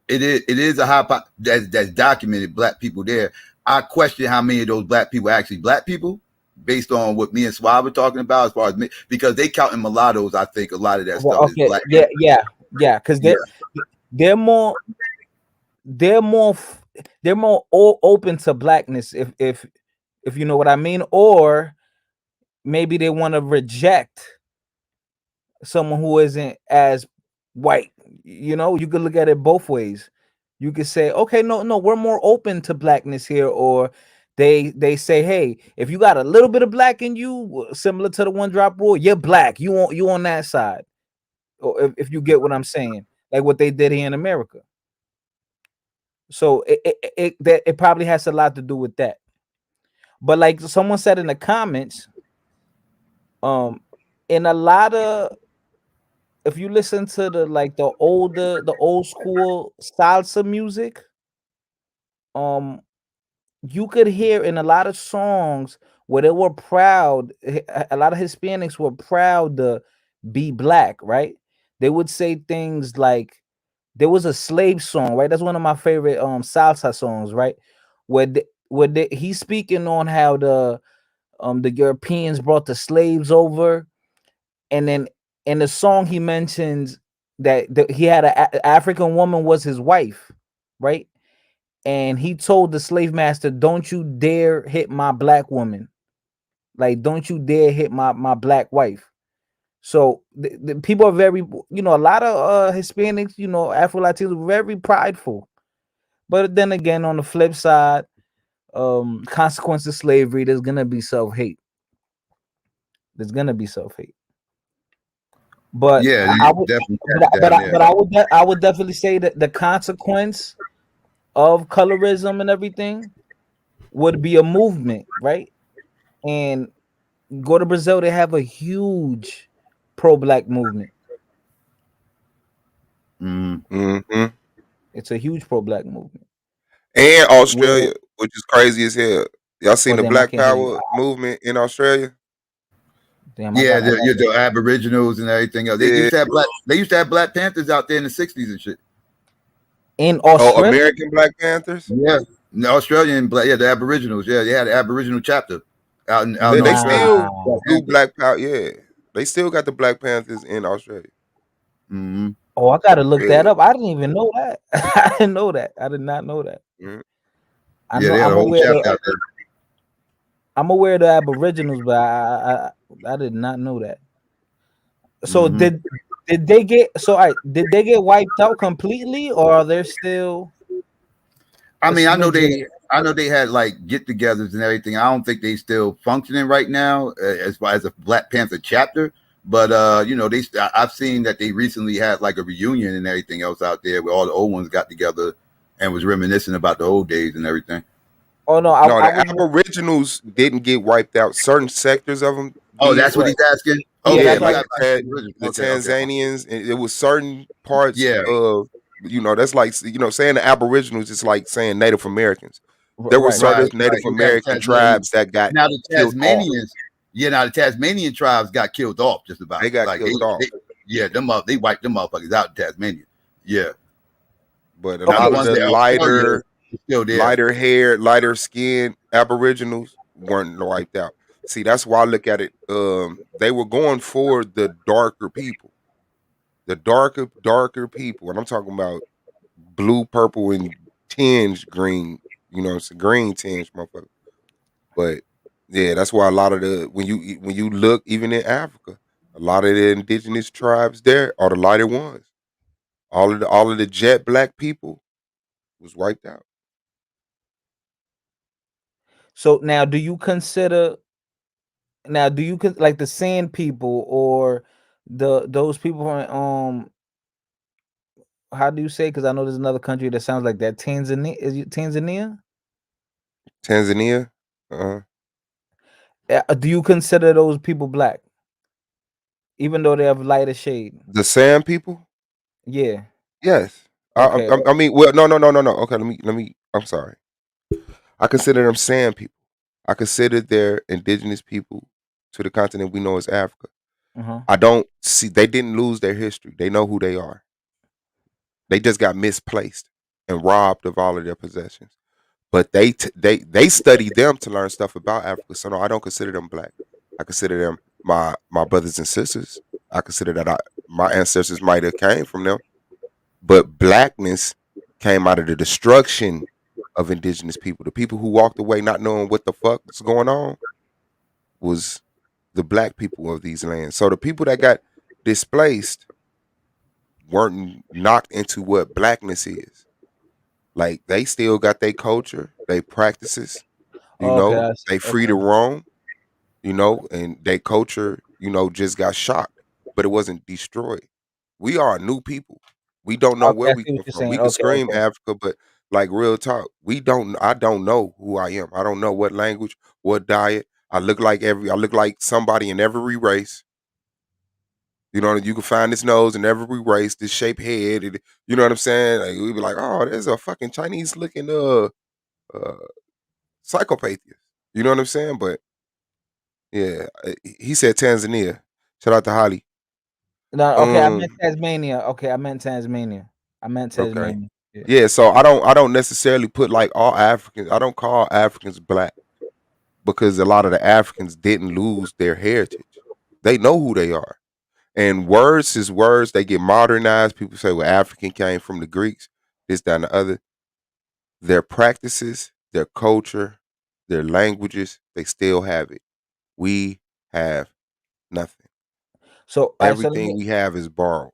it is a high that's documented black people there. I question how many of those black people are actually black people, based on what me and Swab were talking about, as far as me, because they count in mulattoes. I think a lot of that stuff is black. Yeah, because they're more. they're they're more open to blackness, if you know what I mean, or maybe they want to reject someone who isn't as white. You know, you could look at it both ways. You could say, okay, no, we're more open to blackness here, or they say, hey, if you got a little bit of black in you, similar to the one drop rule, you're black. You on that side. Or if you get what I'm saying, like what they did here in America. So it probably has a lot to do with that. But like someone said in the comments, in a lot of, if you listen to the old school salsa music, you could hear in a lot of songs where they were proud. A lot of Hispanics were proud to be black, right? They would say things like, there was a slave song, right? That's one of my favorite salsa songs, right? He's speaking on how the Europeans brought the slaves over, and then in the song he mentions that he had an African woman was his wife, right? And he told the slave master, "Don't you dare hit my black woman, like don't you dare hit my black wife." So the people are very, a lot of Hispanics, Afro Latinos, are very prideful. But then again, on the flip side, consequence of slavery, there's gonna be self hate. There's gonna be self hate. But Yeah, I you would, definitely but had it down there. but I would definitely say that the consequence of colorism and everything would be a movement, right? And go to Brazil, they have a huge pro-black movement. Mm. Mm-hmm. It's a huge pro-black movement. And Where, Australia, which is crazy as hell. Y'all seen oh the damn, I Black can't hear you. Power movement in Australia? Damn, Yeah, I got the Aboriginals and everything else. They Yeah. used to have black. They used to have Black Panthers out there in the '60s and shit. in Oh, Australia. American Black Panthers? Yeah, the Australian black. Yeah, the Aboriginals. Yeah, they had an Aboriginal chapter out They, in they Australia. still Nah. Black do Panthers. Black Power. Yeah. They still got the Black Panthers in Australia. Mm-hmm. Oh, I gotta look that Yeah. up. I didn't even know that. I didn't know that. I did not know that. Mhm. I Yeah, know they had a I'm whole aware chapter of out there. the Aboriginals, but I did not know that. So Mm-hmm. did they get, so all right, did they get wiped out completely, or are there still I a mean, smidgen? I know they had like get-togethers and everything. I don't think they still functioning right now as far as a Black Panther chapter. But I've seen that they recently had like a reunion and everything else out there where all the old ones got together and was reminiscing about the old days and everything. Oh no, No, I the was, Aboriginals didn't get wiped out. Certain sectors of them Oh, did. that's what right. he's asking. Yeah, Okay, Yeah, that's you what like I, got the okay, okay. Tanzanians, and it was certain parts Yeah, of, that's like, saying the Aboriginals is like saying Native Americans. There were right, right. certain right. Native You got the American Tasmanians. tribes that got Now the killed off. Tasmanians, now the Tasmanian tribes got killed off just They about. got Like killed off. yeah, they wiped them motherfuckers out in Tasmania. Yeah. But a Now the lot Okay, of ones the in Australia are still there. lighter hair, lighter skin Aboriginals weren't wiped out. See, that's why I look at it. They were going for the darker people, the darker people, and I'm talking about blue, purple, and tinge green. It's a green tinge, motherfucker. But yeah, that's why a lot of the when you look even in Africa, a lot of the indigenous tribes there are the lighter ones. All of the jet black people was wiped out. so now do you like the sand people, or those people from, how do you say, because I know there's another country that sounds like that, Tanzania, is it Tanzania? Tanzania, uh, Do you consider those people black, even though they have lighter shade? the Sand people. Yeah. Yes, Okay. I mean, well, no, no, no, no, no. Okay, let me. I'm sorry. I consider them Sand people. I consider their indigenous people to the continent we know as Africa. Uh-huh. I don't see they didn't lose their history. They know who they are. They just got misplaced and robbed of all of their possessions. But they study them to learn stuff about Africa. So no, I don't consider them black. I consider them my brothers and sisters. I consider that my ancestors might have came from them. But blackness came out of the destruction of indigenous people. The people who walked away not knowing what the fuck's going on was the black people of these lands. So the people that got displaced weren't knocked into what blackness is. Like they still got their culture, their practices, Okay, I see. they free Okay. to roam, and their culture, just got shocked, but it wasn't destroyed. We are a new people. We don't know Okay, where I we see what come you're from. saying. We can Okay, scream okay. Africa, but like real talk, I don't know who I am. I don't know what language, what diet. I look like somebody in every race. You can find this nose in every race, this shaped head. You know what I'm saying? Like, we be like, oh, there's a fucking Chinese looking uh psychopath. You know what I'm saying? But yeah, he said Tanzania. Shout out to Holly. No, okay, I meant Um, Tasmania. Okay, I meant Tasmania. I meant okay. Tasmania. Yeah. Yeah, so I don't necessarily put like all Africans. I don't call Africans black because a lot of the Africans didn't lose their heritage. They know who they are. And words is words. They get modernized. People say, well, African came from the Greeks, this, that, and the other. Their practices, their culture, their languages, they still have it. We have nothing. So, all right, so let me. Everything we have is borrowed.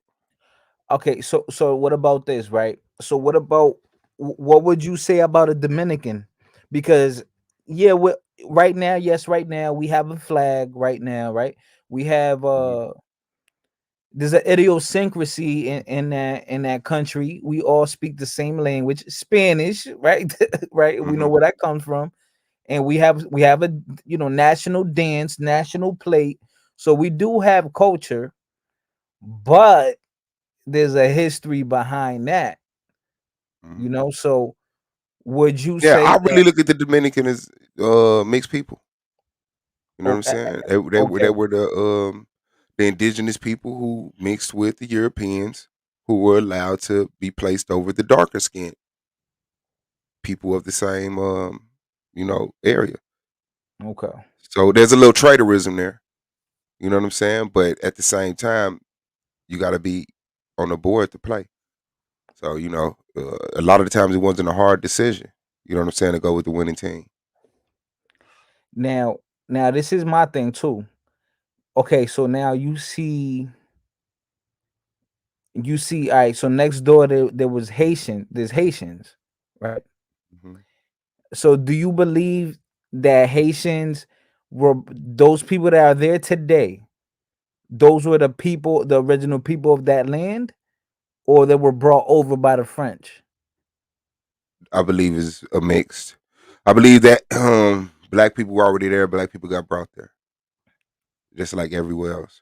Okay, so what about this, right? So what about what would you say about a Dominican? Because yeah, right now, yes, right now we have a flag. Right now, right, we have Mhm, there's an idiosyncrasy in that country. We all speak the same language, Spanish, right? Right. We know mhm. where that comes from, and we have a national dance, national plate. So we do have culture, but there's a history behind that. Mhm. So would you Yeah, say I that? really look at the Dominican as mixed people. You know what Oh, I'm saying? They were the indigenous people who mixed with the Europeans who were allowed to be placed over the darker skinned people of the same area. okay. So there's a little traitorism there. You know what I'm saying? But at the same time, you got to be on the board to play. So a lot of the times it wasn't a hard decision. You know what I'm saying, to go with the winning team. Now this is my thing too. Okay, so now you see, all right, so next door there was there's Haitians, right? Hmm. So do you believe that Haitians were those people that are there today? Those were the original people of that land, or they were brought over by the French? I believe is a mixed. I believe that black people were already there. Black people got brought there, just like everywhere else.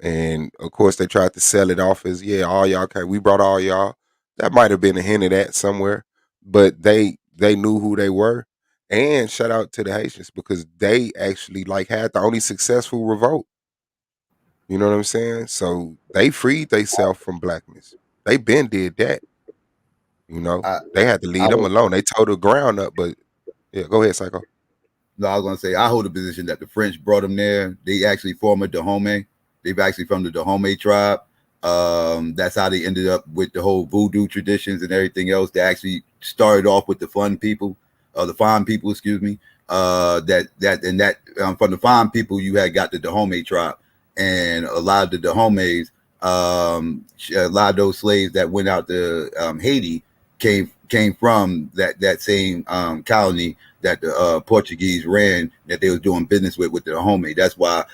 And of course they tried to sell it off as, yeah, all y'all came. We brought all y'all. That might have been a hint of that somewhere, but they knew who they were. And shout out to the Haitians because they actually like had the only successful revolt. You know what I'm saying? So they freed themselves from blackness. They been did that. I They had to I leave them would alone. They tore the ground up. But yeah, go ahead, Psycho. no, I was gonna say I hold the position that the French brought them there. They actually formed a Dahomey. They've actually from the Dahomey tribe. That's how they ended up with the whole voodoo traditions and everything else. They actually started off with the fun people, the fine people, excuse me. From the fine people you had got the Dahomey tribe, and a lot of the Dahomeys, a lot of those slaves that went out to Haiti came from that same colony that the Portuguese ran, that they was doing business with the Dahomey. That's why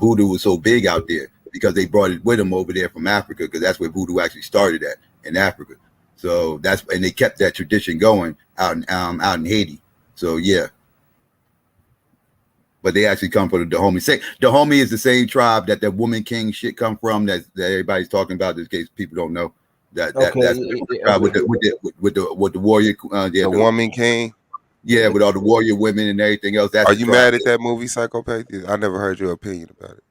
voodoo was so big out there, because they brought it with them over there from Africa, because that's where voodoo actually started at, in Africa. So and they kept that tradition going out in Haiti. So yeah, but they actually come from the Dahomey. Say Dahomey is the same tribe that the woman king shit come from, that everybody's talking about. In case people don't know, that's Okay, the tribe okay. with the warrior. The Woman King. Yeah, with all the warrior women and everything else. That's Are the you tribe. mad at that movie, Psychopath? I never heard your opinion about it.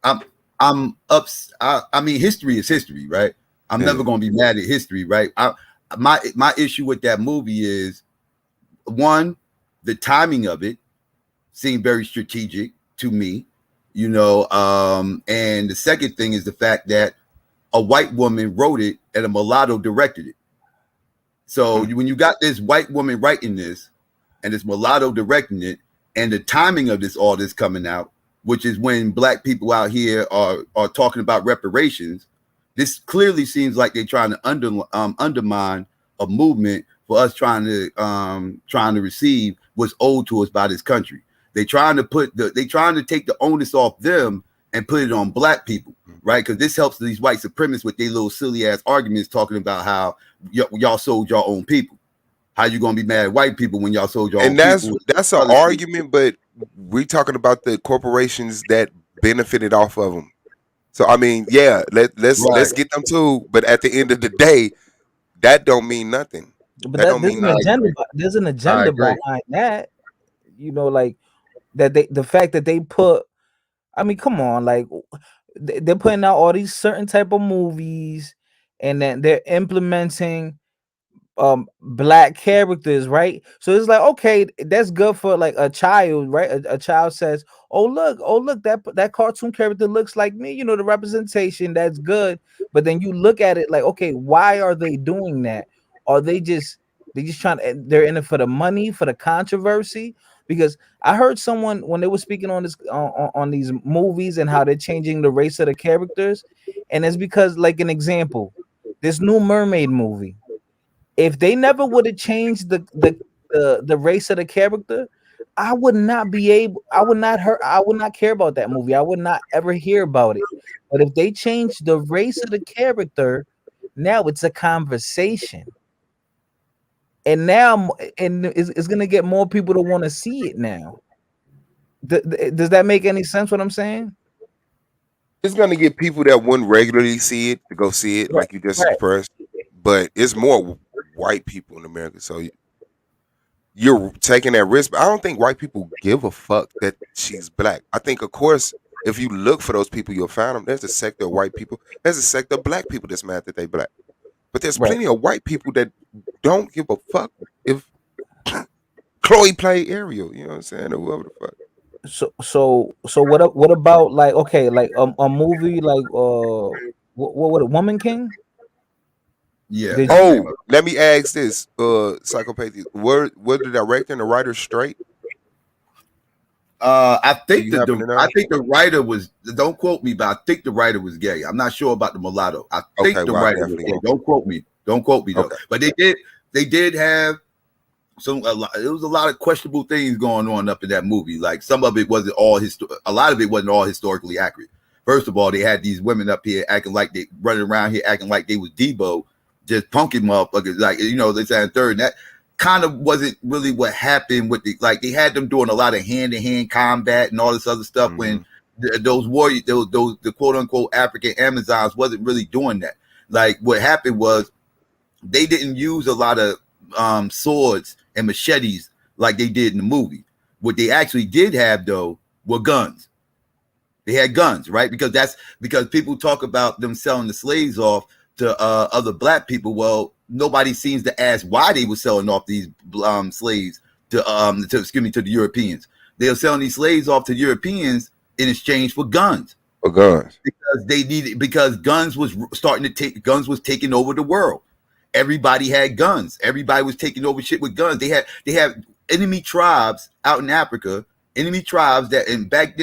I'm I'm ups. I mean, history is history, right? I'm never Yeah. gonna be mad at history, right? My issue with that movie is, one, the timing of it seemed very strategic to me, and the second thing is the fact that a white woman wrote it and a mulatto directed it. So when you got this white woman writing this and this mulatto directing it, and the timing of all this coming out, which is when black people out here are talking about reparations, this clearly seems like they're trying to undermine a movement for us trying to receive what's owed to us by this country. They're trying to take the onus off them and put it on black people, right? Because this helps these white supremacists with their little silly ass arguments talking about how y'all sold your own people. How you gonna be mad at white people when y'all sold your own people? And that's an argument, but we're talking about the corporations that benefited off of them. So I mean, yeah, let's get them too. But at the end of the day, that don't mean nothing. But That don't there's mean an nothing. agenda. There's an agenda behind that. Like that. The fact that they put. I mean, come on, like they're putting out all these certain type of movies, and then they're implementing black characters, right? So it's like, okay, that's good for like a child, right? A child says, oh look, that cartoon character looks like me, the representation, that's good. But then you look at it like, okay, why are they doing that? Are they just trying to, they're in it for the money, for the controversy? Because I heard someone when they were speaking on this on these movies and how they're changing the race of the characters, and it's because, like, an example, this new mermaid movie, if they never would have changed the race of the character, I would not care about that movie. I would not ever hear about it. But if they change the race of the character, now it's a conversation. And now it's gonna get more people to want to see it now. Does that make any sense what I'm saying? It's gonna get people that wouldn't regularly see it to go see it, like you just expressed. But it's more white people in America, so you're taking that risk. But I don't think white people give a fuck that she's black. I think, of course, if you look for those people, you'll find them. There's a sector of white people. There's a sector of black people that's mad that they black. But there's plenty of white people that don't give a fuck if Chloe played Ariel. You know what I'm saying, or whoever the fuck. So what about, like, okay, like a movie like what Woman King? Yeah. Oh, let me ask this, Psychopathy. Were the director and the writer straight? I think the writer was. Don't quote me, but I think the writer was gay. I'm not sure about the mulatto. I think the writer was gay. Don't quote me. Don't quote me though. Okay. But they did have some. There was a lot of questionable things going on up in that movie. Like some of it wasn't all a lot of it wasn't all historically accurate. First of all, they had these women up here acting like they running around here acting like they was Debo, just punking motherfuckers. Like, they said third. And that kind of wasn't really what happened with they had them doing a lot of hand-to-hand combat and all this other stuff when those warriors, those the quote-unquote African Amazons wasn't really doing that. Like what happened was they didn't use a lot of swords and machetes like they did in the movie. What they actually did have though were guns. They had guns, right? Because people talk about them selling the slaves off to other black people. Well, nobody seems to ask why they were selling off these slaves to the Europeans. They were selling these slaves off to Europeans in exchange for guns. For guns. Because guns was taking over the world. Everybody had guns. Everybody was taking over shit with guns. They had enemy tribes out in Africa. Enemy tribes that, and back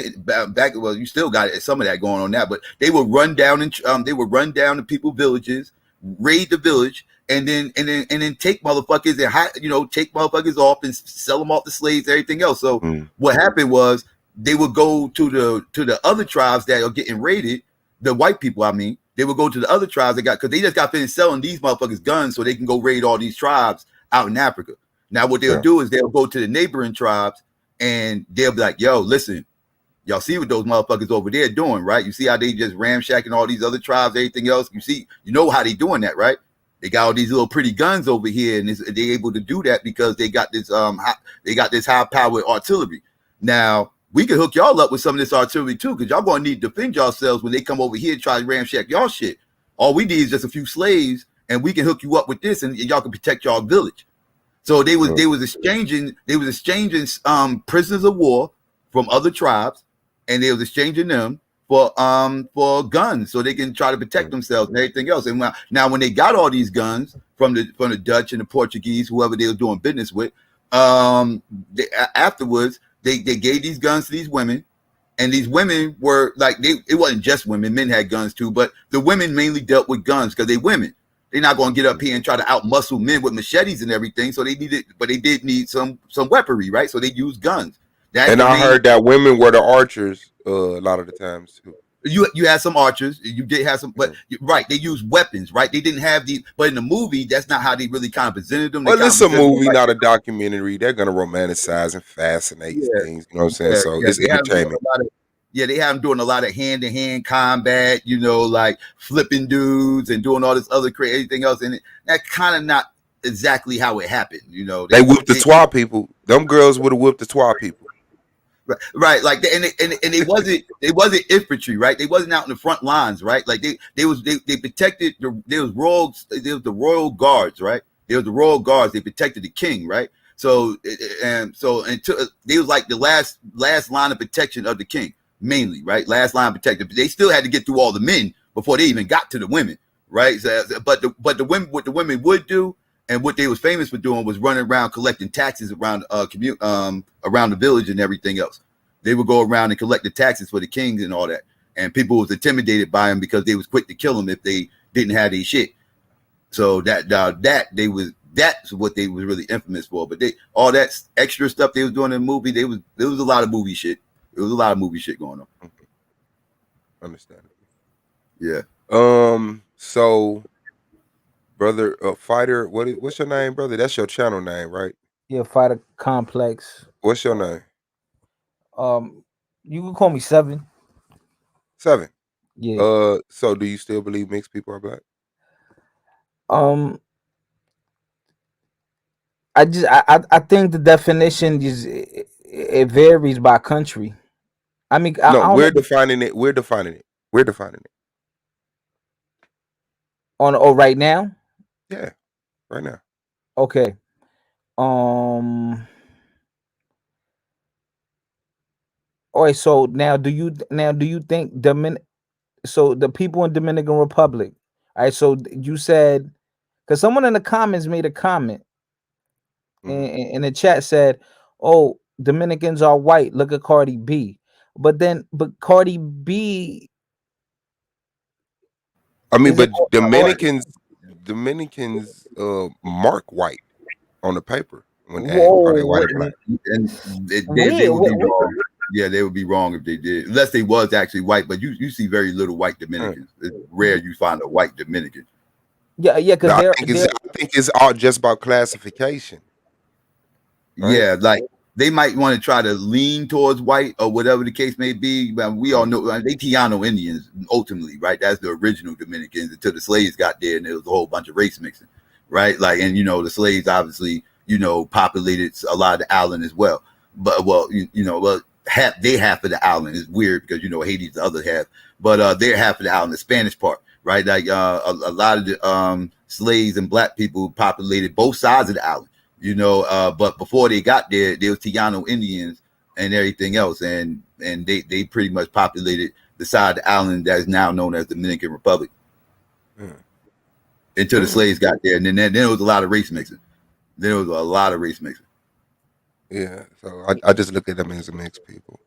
well, you still got some of that going on now, but they would run down the people's villages, raid the village, and then take motherfuckers and take motherfuckers off and sell them off to slaves, everything else. So what happened was they would go to the other tribes that are getting raided, the white people, I mean, they would go to the other tribes because they just got finished selling these motherfuckers guns so they can go raid all these tribes out in Africa. Now what they'll do is they'll go to the neighboring tribes and they'll be like, yo, listen, y'all see what those motherfuckers over there doing, right? You see how they just ramshacking all these other tribes, everything else. You know how they doing that, right? They got all these little pretty guns over here, and they're able to do that because they got this high powered artillery. Now we can hook y'all up with some of this artillery too, because y'all gonna need to defend yourselves when they come over here and try to ramshack y'all shit. All we need is just a few slaves, and we can hook you up with this, and y'all can protect y'all village. So they was exchanging prisoners of war from other tribes, and they was exchanging them for guns so they can try to protect themselves and everything else. And now when they got all these guns from the Dutch and the Portuguese, whoever they were doing business with. Afterwards, they gave these guns to these women, and these women were like it wasn't just women; men had guns too, but the women mainly dealt with guns because they women. They're not going to get up here and try to outmuscle men with machetes and everything. So they needed, but they did need some weaponry, right? So they used guns. And I heard that women were the archers a lot of the times too. You had some archers, you did have some, but right, they used weapons, right? They didn't have these, but in the movie, that's not how they really kind of presented them. Well, it's a movie, not a documentary. They're gonna romanticize and fascinate things. You know what I'm saying? So it's entertainment. They have them doing a lot of hand-to-hand combat, like flipping dudes and doing all this other crazy anything else. And that's kind of not exactly how it happened. They whipped the Twa people. Them girls would have whipped the Twa people. Right, like and they wasn't infantry, right? They wasn't out in the front lines, right? Like they protected there was the royal guards, right? There was the royal guards. They protected the king, right? So until they was like the last line of protection of the king, mainly, right? Last line of protection. But they still had to get through all the men before they even got to the women, right? So, but the women, what the women would do, and what they was famous for doing was running around collecting taxes around around the village and everything else. They would go around and collect the taxes for the kings and all that. And people was intimidated by them because they was quick to kill them if they didn't have their shit. So that's what they was really infamous for. But all that extra stuff they was doing in the movie, there was a lot of movie shit. There was a lot of movie shit going on. Understandable. Yeah. So, brother, Fighter, what's your name, brother? That's your channel name, right? Yeah, Fighter Complex. What's your name? You can call me 7. 7. Yeah. So do you still believe mixed people are black? I think the definition it varies by country. I mean, no, we're defining it. We're defining it. Right now? Yeah, right now. Okay. All right. So now, do you think so the people in Dominican Republic? All right. So you said, because someone in the comments made a comment, in the chat said, "Oh, Dominicans are white. Look at Cardi B." But Cardi B. I mean, but Dominicans mark white on the paper when they are they white or black. And they would be wrong. Yeah, they would be wrong if they did, unless they was actually white. But you see very little white Dominicans. It's rare you find a white Dominican. Yeah, because I think it's all just about classification. Right? Yeah, like they might want to try to lean towards white or whatever the case may be. But we all know they Tiano Indians ultimately, right? That's the original Dominicans until the slaves got there and there was a whole bunch of race mixing, right? Like, and the slaves obviously populated a lot of the island as well. But half of the island is weird because Haiti's the other half, but they're half of the island, the Spanish part, right? Like a lot of the slaves and black people populated both sides of the island. But before they got there was Tiano Indians and everything else, and they pretty much populated the side of the island that is now known as the Dominican Republic until the slaves got there, and then there was a lot of race mixing. Yeah, so I just look at them as mixed people,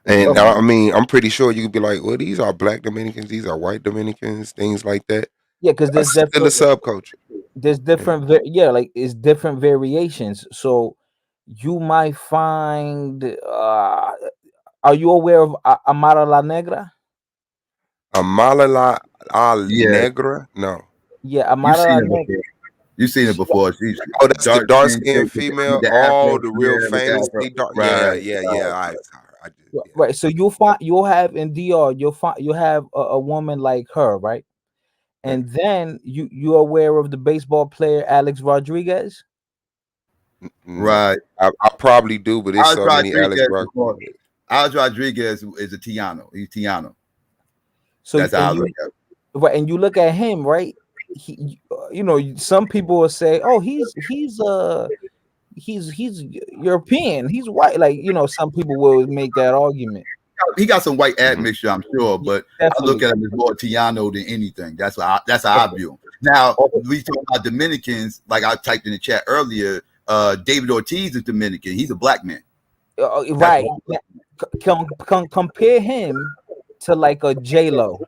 and I mean I'm pretty sure you could be like, well, these are black Dominicans, these are white Dominicans, things like that. Yeah, because there's still a subculture. There's different, like it's different variations. So you might find. Are you aware of Amara la Negra? Amara la Negra? No. Yeah, Amara la Negra. You've seen it before. That's the dark skinned female. The real famously dark. Right. Yeah. Right. So you'll have in DR. You'll have a woman like her, right? And then you're aware of the baseball player Alex Rodriguez? Right. I probably do, but it's so many Alex Rodriguez. Alex Rodriguez is a Tiano. He's Tiano. So that's how I look at it. Right, and you look at him, right? He, some people will say, "Oh, he's European. He's white." Like, some people will make that argument. He got some white admixture, I'm sure, but I look at him as more Tiano than anything. That's how I view him. Now Oh, we talk about Dominicans, like I typed in the chat earlier. David Ortiz is Dominican. He's a black man. That's right. Compare him to like a J Lo.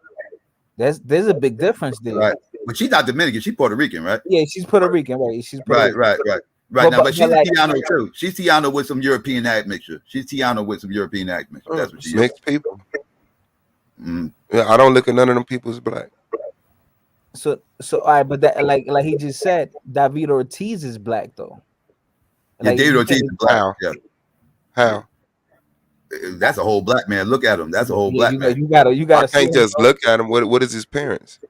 There's a big difference there. right. But she's not Dominican. She's Puerto Rican, right? Yeah, she's Puerto Rican, right? She's Puerto Right, Rican. right, right. Right now, but But she's a like, Tiano too. She's Tiano with some European admixture. She's Tiano with some European admixture. That's what she is. Mixed people. Mm. Yeah, I don't look at none of them people as black. so all right, but that like he just said, David Ortiz is black though. Yeah, Like David Ortiz is black. How? Yeah. How? That's a whole black man. Look at him. That's a whole yeah, black man. you gotta I see can't him, just bro. look at him. What is his parents?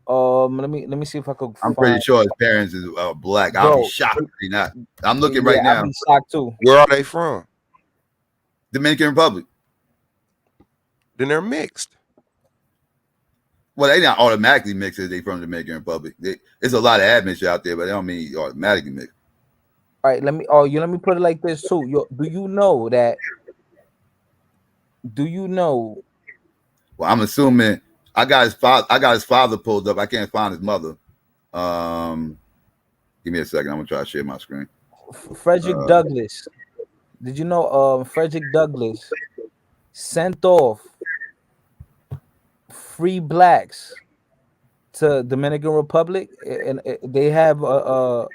Let me see if I could I'm find, pretty sure his parents is black. I'll be bro. shocked if they're not. I'm looking right I'll now. be shocked too. Where are they from? Dominican Republic. Then they're mixed. Well, they not automatically mixed if they from the Dominican Republic. There's a lot of admixture out there, but they don't mean automatically mixed. All right, let me put it like this too. Do you know that? Do you know? Well, I'm assuming I got his father pulled up. I can't find his mother. Give me a second. I'm gonna try to share my screen. Frederick Douglass. Did you know Frederick Douglass sent off free blacks to Dominican Republic, and they have a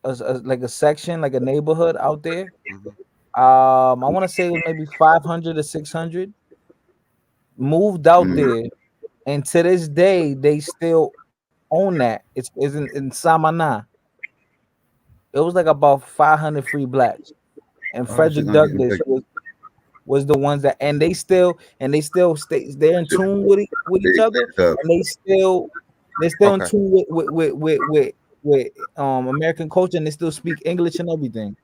like a section, like a neighborhood out there. Mm-hmm. I want to say maybe 500 or 600 moved out there, and to this day they still own that. It's in Samana. It was like about 500 free blacks, and Frederick Douglass was the ones that, and they still stay. They're in tune with each other, and they're still in tune with American culture, and they still speak English and everything.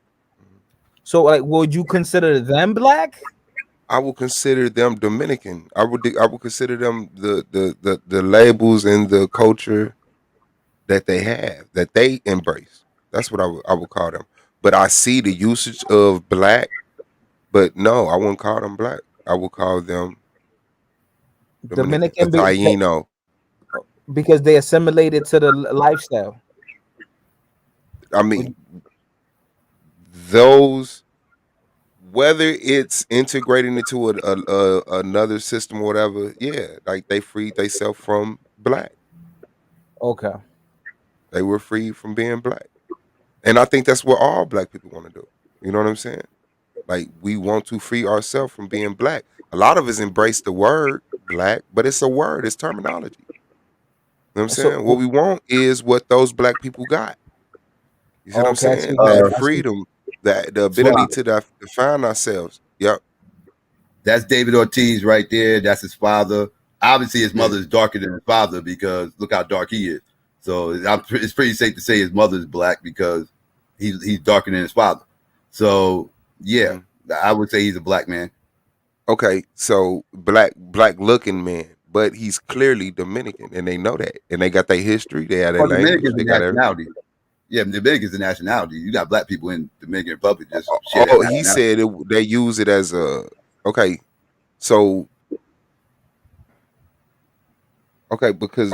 So, like, would you consider them black? I will consider them Dominican. I would consider them the labels and the culture that they have, that they embrace. That's what I would call them. But I see the usage of black, but no, I wouldn't call them black. I would call them Dominican, Taino. Because they assimilated to the lifestyle. I mean, those, whether it's integrating into another system or whatever, yeah, like they freed themselves from black. Okay. They were freed from being black. And I think that's what all black people want to do. You know what I'm saying? Like, we want to free ourselves from being black. A lot of us embrace the word black, but it's a word, it's terminology. You know what I'm saying? What we want is what those black people got. You see what I'm saying? That freedom, the ability to define ourselves. Yep. That's David Ortiz right there. That's his father. Obviously, his mother is darker than his father because look how dark he is. So it's pretty safe to say his mother is black because he's darker than his father. So yeah, I would say he's a black man. Okay, so black looking man, but he's clearly Dominican, and they know that, and they got their history. They have their language. They got nationality. Yeah, Dominican's a nationality. You got black people in Dominican Republic. Just he said they use it as a so because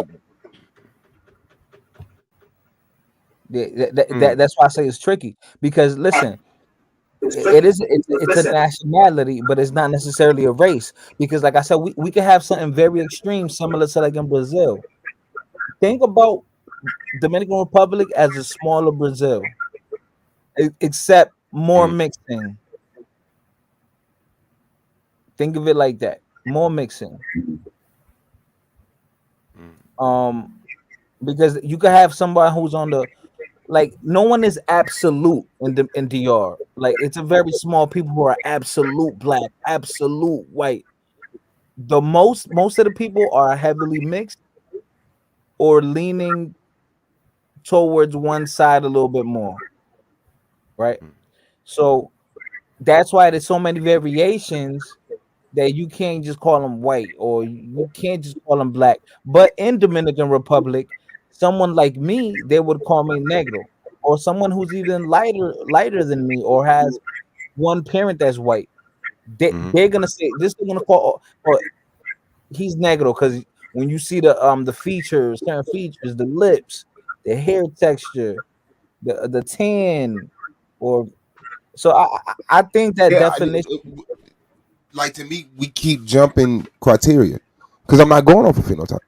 that's why I say it's tricky, because listen, it's a nationality, but it's not necessarily a race, because like I said, we can have something very extreme similar to like in Brazil. Think about Dominican Republic as a smaller Brazil, except more mixing. Think of it like that, more mixing. Because you could have somebody who's on the, like, no one is absolute in DR. Like, it's a very small people who are absolute black, absolute white. The most of the people are heavily mixed or leaning towards one side a little bit more, right? So that's why there's so many variations that you can't just call them white or you can't just call them black. But in Dominican Republic, someone like me, they would call me negro, or someone who's even lighter than me or has one parent that's white. They're gonna say this. They're gonna call, or he's negro because when you see the features, certain features, the lips, the hair texture, the tan, or so I think that Yeah, definition. like to me, we keep jumping criteria because I'm not going off of phenotype.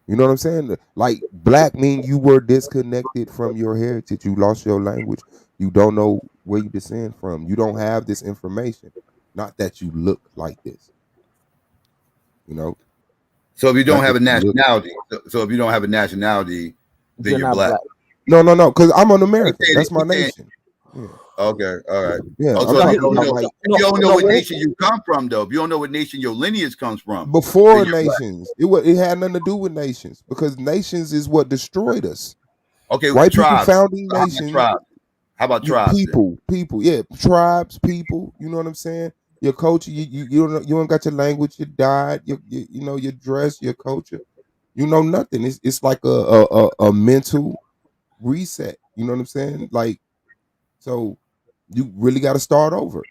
You know what I'm saying? Like black mean you were disconnected from your heritage. You lost your language. You don't know where you descend from. You don't have this information. Not that you look like this. You know, So if you don't not have that a you look. nationality, so if you don't have a nationality, then You're you're not black. black. No, no, no. Because I'm an He American. said, That's my he said, nation. Yeah, okay, all right. yeah. Oh, I'm so if No, you talking don't about know, like if you don't know no. what nation you come from, though, if you don't know what nation your lineage comes from, then before you're black. nations. It had nothing to do with nations because nations is what destroyed us. Okay, White people tribes. founding So how about nations. tribes? How about You tribes then? people, yeah, tribes, people. You know what I'm saying? Your culture, you don't got your language, your diet, you know your dress, your culture. You know nothing. It's like a mental reset. You know what I'm saying? Like so, you really got to start over.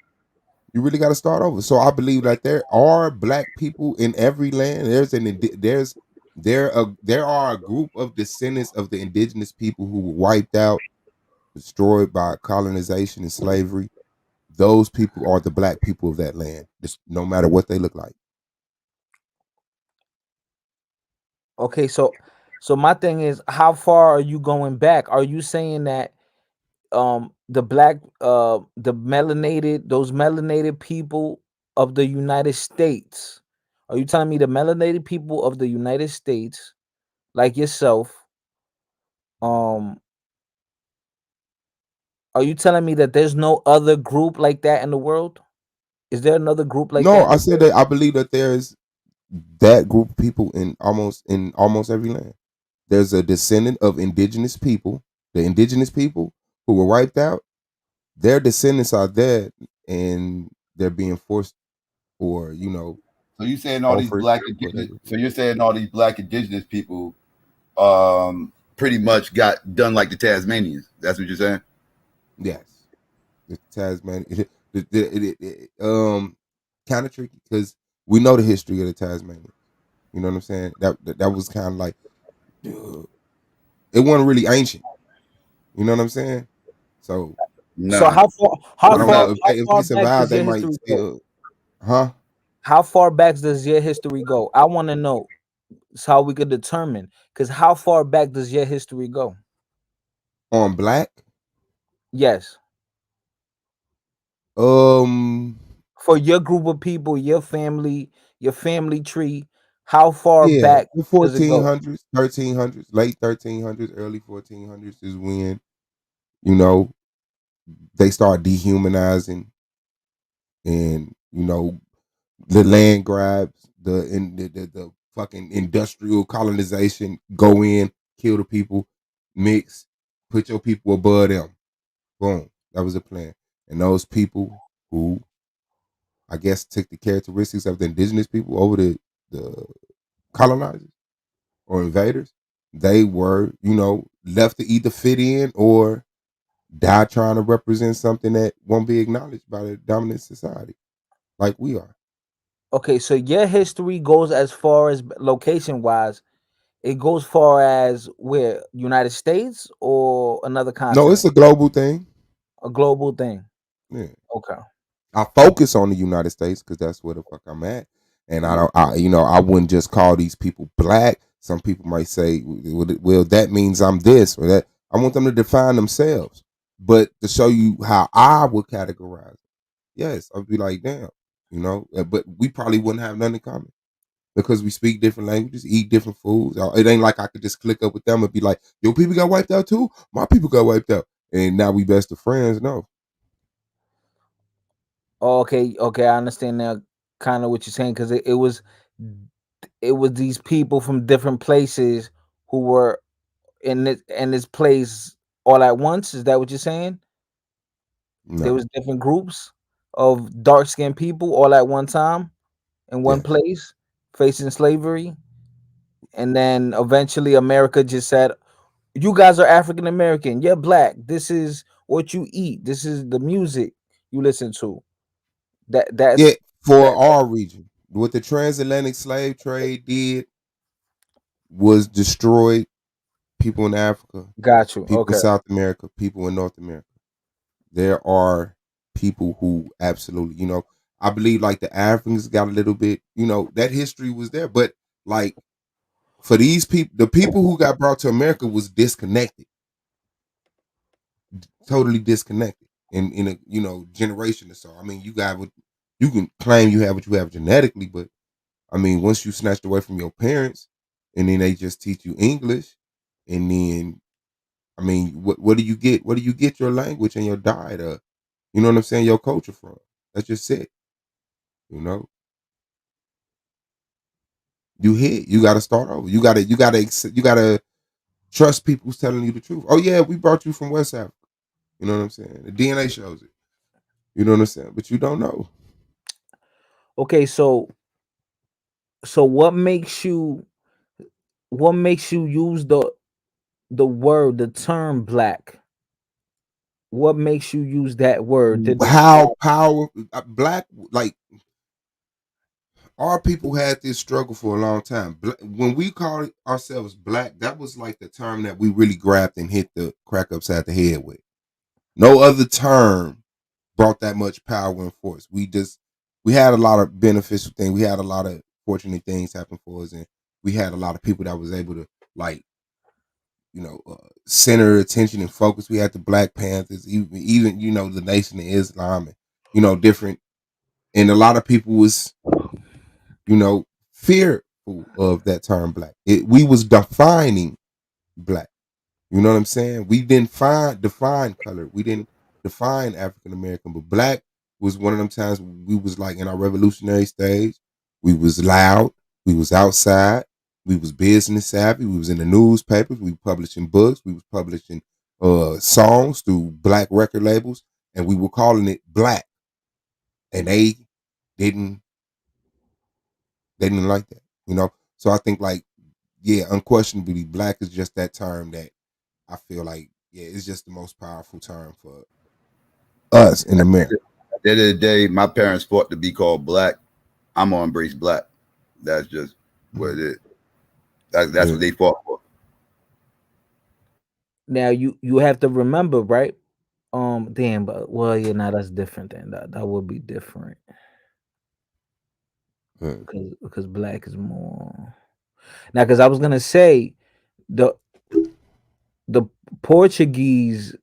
You really got to start over. So I believe that there are black people in every land. There are a group of descendants of the indigenous people who were wiped out, destroyed by colonization and slavery. Those people are the black people of that land, just no matter what they look like. Okay, so my thing is, how far are you going back? Are you saying that the black the melanated those melanated people of the United States, are you telling me the melanated people of the United States, like yourself, um are you telling me that there's no other group like that in the world? Is there another group like No, that in I the said world? that I believe that there's that group of people in almost every land. There's a descendant of indigenous people. The indigenous people who were wiped out, their descendants are dead and they're being forced or, So you saying all these offered black indigenous? whatever. So you're saying all these black indigenous people, pretty much got done like the Tasmanians. That's what you're saying. Yes. The Tasmanian kind of tricky because we know the history of the Tasmanian. You know what I'm saying? That was kind of like it wasn't really ancient. You know what I'm saying? So So Nah, I what is don't know that? how if they far back survive, does they your might history go? still, huh? How far back does your history go? I want to know. It's how we could determine. Because how far back does your history go? On black, Yes. um, For your group of people, your family tree, how far yeah, back the does it go? 1400s, 1300s, late 1300s, early 1400s is when you know they start dehumanizing and the land grabs, the fucking industrial colonization, go in, kill the people, mix, put your people above them. Boom. That was the plan. And those people who I guess took the characteristics of the indigenous people over the colonizers or invaders, they were, left to either fit in or die trying to represent something that won't be acknowledged by the dominant society, like we are. Okay, so your history goes as far as location wise. It goes far as where United States or another No, it's continent, a global thing. a global thing. Yeah. Okay. I focus on the United States because that's where the fuck I'm at, and I Mhm. don't. I wouldn't just call these people black. Some people might say, "Well, that means I'm this or that." I want them to define themselves, but to show you how I would categorize. Yes, I'd be like, damn, but we probably wouldn't have nothing in common because we speak different languages, eat different foods. It ain't like I could just click up with them and be like, "Your people got wiped out too. My people got wiped out," and now we best of friends. No, Okay, okay, I understand now kind of what you're saying because it was these people from different places who were in this place all at once. Is that what you're saying? There no, was different groups of dark skinned people all at one time in one yes. place facing slavery, and then eventually America just said, "You guys are African American. You're black. This is what you eat. This is the music you listen to." That Yeah, that's for that. our region. What the transatlantic slave trade did was destroyed people in Africa, Got you. people in Okay. South America, people in North America. There are people who absolutely, I believe like the Africans got a little bit, that history was there, but like for these people, the people who got brought to America was disconnected, totally disconnected in a generation or so. I mean, you can claim you have what you have genetically, but I mean, once you snatched away from your parents, and then they just teach you English, and then I mean, what do you get? What do you get your language and your diet of? You know what I'm saying? Your culture from. That's just it. You know, you hit. You got to start over. You gotta trust people who's telling you the truth. Oh yeah, we brought you from West Africa. You know what I'm saying? The DNA shows it. You know what I'm saying? But you don't know. Okay, so what makes you use the word, the term black? What makes you use that word to How describe? power black like our people had this struggle for a long time. When we called ourselves black, that was like the term that we really grabbed and hit the crack upside the head with. No other term brought that much power and force. We had a lot of beneficial things. We had a lot of fortunate things happen for us, and we had a lot of people that was able to like center attention and focus. We had the Black Panthers, even the Nation of Islam, and different. And a lot of people was fearful of that term black. We was defining black. You know what I'm saying? We didn't define color. We didn't define African American, but black was one of them times we was like in our revolutionary stage. We was loud. We was outside. We was business savvy. We was in the newspapers. We were publishing books. We was publishing songs through black record labels, and we were calling it black. And didn't they didn't like that. So I think like yeah, unquestionably, black is just that term that I feel like yeah, it's just the most powerful term for us in America. At the end of the day, my parents fought to be called black. I'm gonna embrace black. That's just what it is. That's Yeah. what they fought for. Now you have to remember, right? Damn, but well, yeah, now that's different. Then that would be different Yeah. because black is more. Now, because I was gonna say the the Portuguese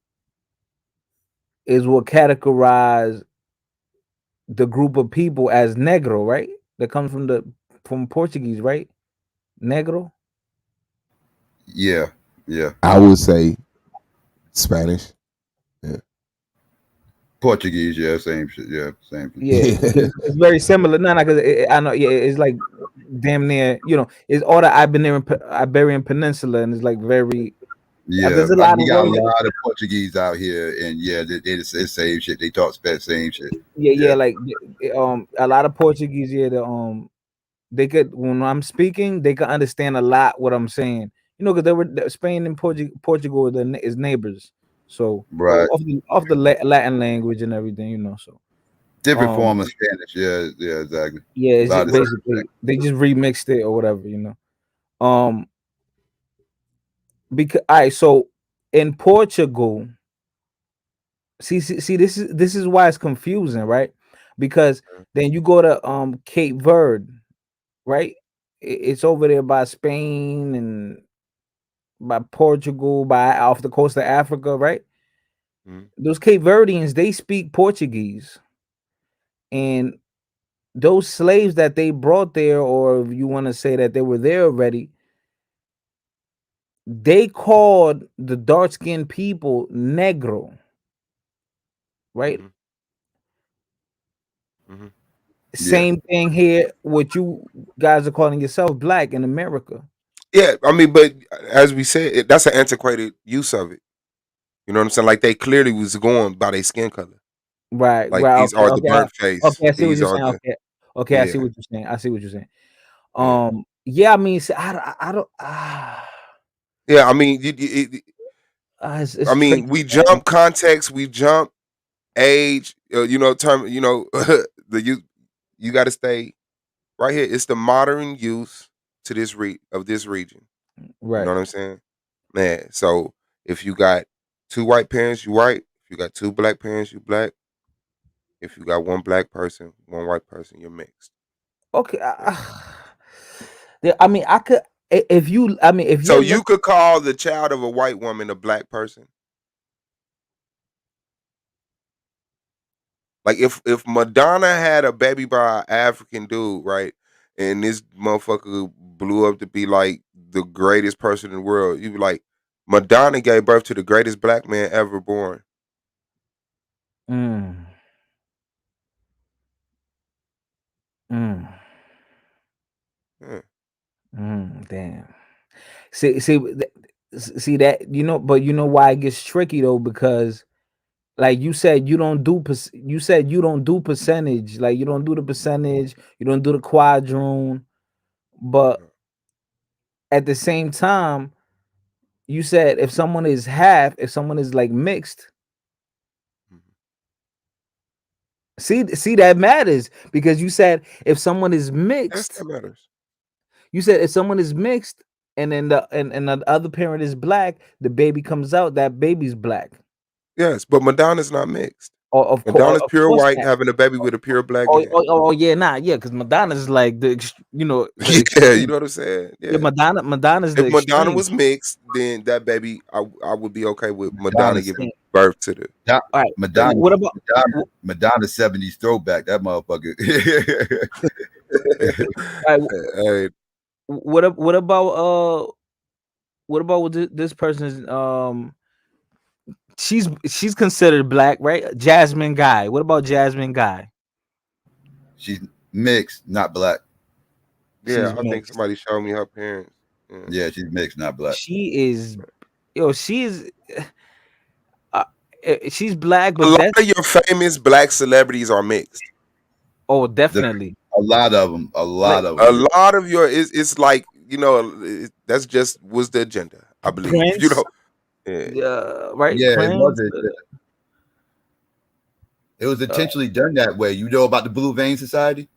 is what categorize the group of people as negro, right? That comes from Portuguese, right? Negro. Yeah, yeah. I would say Spanish. Yeah. Portuguese, yeah, same shit, yeah, same thing. Yeah, Yeah. it's very similar. No, no, because I know. Yeah, it's like damn near. It's all the Iberian Peninsula, and it's like very. Yeah, There's a lot we of got a words. lot of Portuguese out here, and yeah, they the same shit. They talk same shit. Yeah, yeah, Yeah, like a lot of Portuguese. Yeah, they could when I'm speaking, they could understand a lot what I'm saying. Because Spain and Portugal are is neighbors. So right. of the Latin language and everything. So Different um form of Spanish. Yeah, yeah, exactly. yeah, A it's lot just of basically they just remixed it or whatever. Um because all right, so in Portugal, see this is why it's confusing, right? Because then you go to Cape Verde, right? It's over there by Spain and by Portugal, by off the coast of Africa, right? Mhm. Those Cape Verdeans, they speak Portuguese. And those slaves that they brought there, or if you want to say that they were there already, they called the dark skinned people negro, right? Mhm. Mhm. yeah. Same thing here, what you guys are calling yourself black in America. Yeah, I mean, but as we said, that's an antiquated use of it. You know what I'm saying? Like they clearly was going by their skin color. Right, Like right. these Okay, are the okay. burnt face. Okay, I see what These you're are saying. the Okay. Okay, I see yeah, what you're saying. I see what you're saying. yeah, Yeah, I mean, see, I don't yeah. I mean, I it's mean, tricky, we man. jump context, we jump age. Term. The you got to stay. right here. It's the modern use to this of this region. You Right. know what I'm saying, man? So if you got two white parents, you white. If you got two black parents, you black. If you got one black person, one white person, you're mixed. Okay. Yeah. I mean, I could if you. I mean, if So you're you look. could call the child of a white woman a black person. Like if Madonna had a baby by an African dude, right? And this motherfucker blew up to be like the greatest person in the world, you be like, Madonna gave birth to the greatest black man ever born. Mm, mm, Yeah. damn. See that but you know why it gets tricky though, because like you said, you said you don't do percentage, like you don't do the percentage, you don't do the quadroon, but Uh-huh. at the same time, you said if someone is half, if someone is like mixed, Mhm. see that matters, because you said if someone is Yes, mixed, that matters. you said if someone is mixed and then and the other parent is black, the baby comes out, that baby's black. Yes, but Madonna's not mixed. Or Madonna's of pure course white not. having a baby with a pure black Oh, man. yeah, nah, yeah, because Madonna's like the Yeah, you extreme. know what I'm saying? Yeah, Yeah. Madonna's the If Madonna extreme. was mixed, then that baby, I would be okay with Madonna, Madonna giving birth to the. All right. Madonna, What about Madonna 70s throwback. That motherfucker. all right, Hey, what about what this person's she's considered black, right? Jasmine Guy. What about Jasmine Guy? She's mixed, not black. yeah, She's I think mixed. somebody showed me her parents. Yeah. Yeah, she's mixed, not black. She is she is uh, she's black, A but lot that's of your famous black celebrities are mixed. The, definitely. a lot of them. A Like lot of them. A lot of your it's like that's just was the agenda. I believe Prince, Yeah. right? Yeah, it Prince, wasn't. It was uh, intentionally done that way. You know about the Blue Vein Society?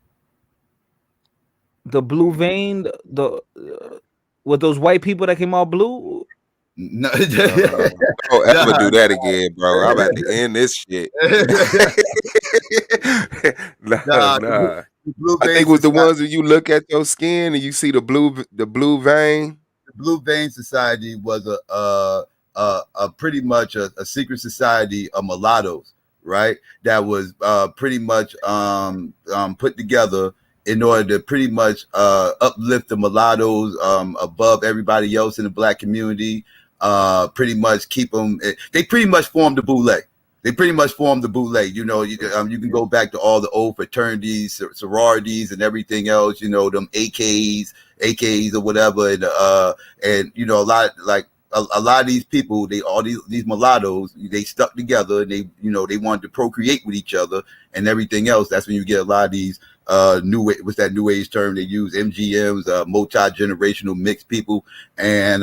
the blue vein, with those white people that came out blue. No, Don't ever nah, do that again, bro. I'm about to end this shit. Nah, nah. nah. The Blue I Vein think it was the Society. ones where you look at your skin and you see the blue vein. The Blue Vein Society was a pretty much a secret society of mulattoes, right? That was pretty much put together in order to pretty much uplift the mulattoes above everybody else in the black community. Pretty much keep them. They pretty much formed the bootleg. They pretty much formed the bootleg. You know, you can go back to all the old fraternities, sororities, and everything else. You know, them AKs or whatever, and you know, a lot like a lot of these people, all these mulattoes, they stuck together. And they wanted to procreate with each other and everything else. That's when you get a lot of these what's that new age term they use, MGMs, multi-generational mixed people. And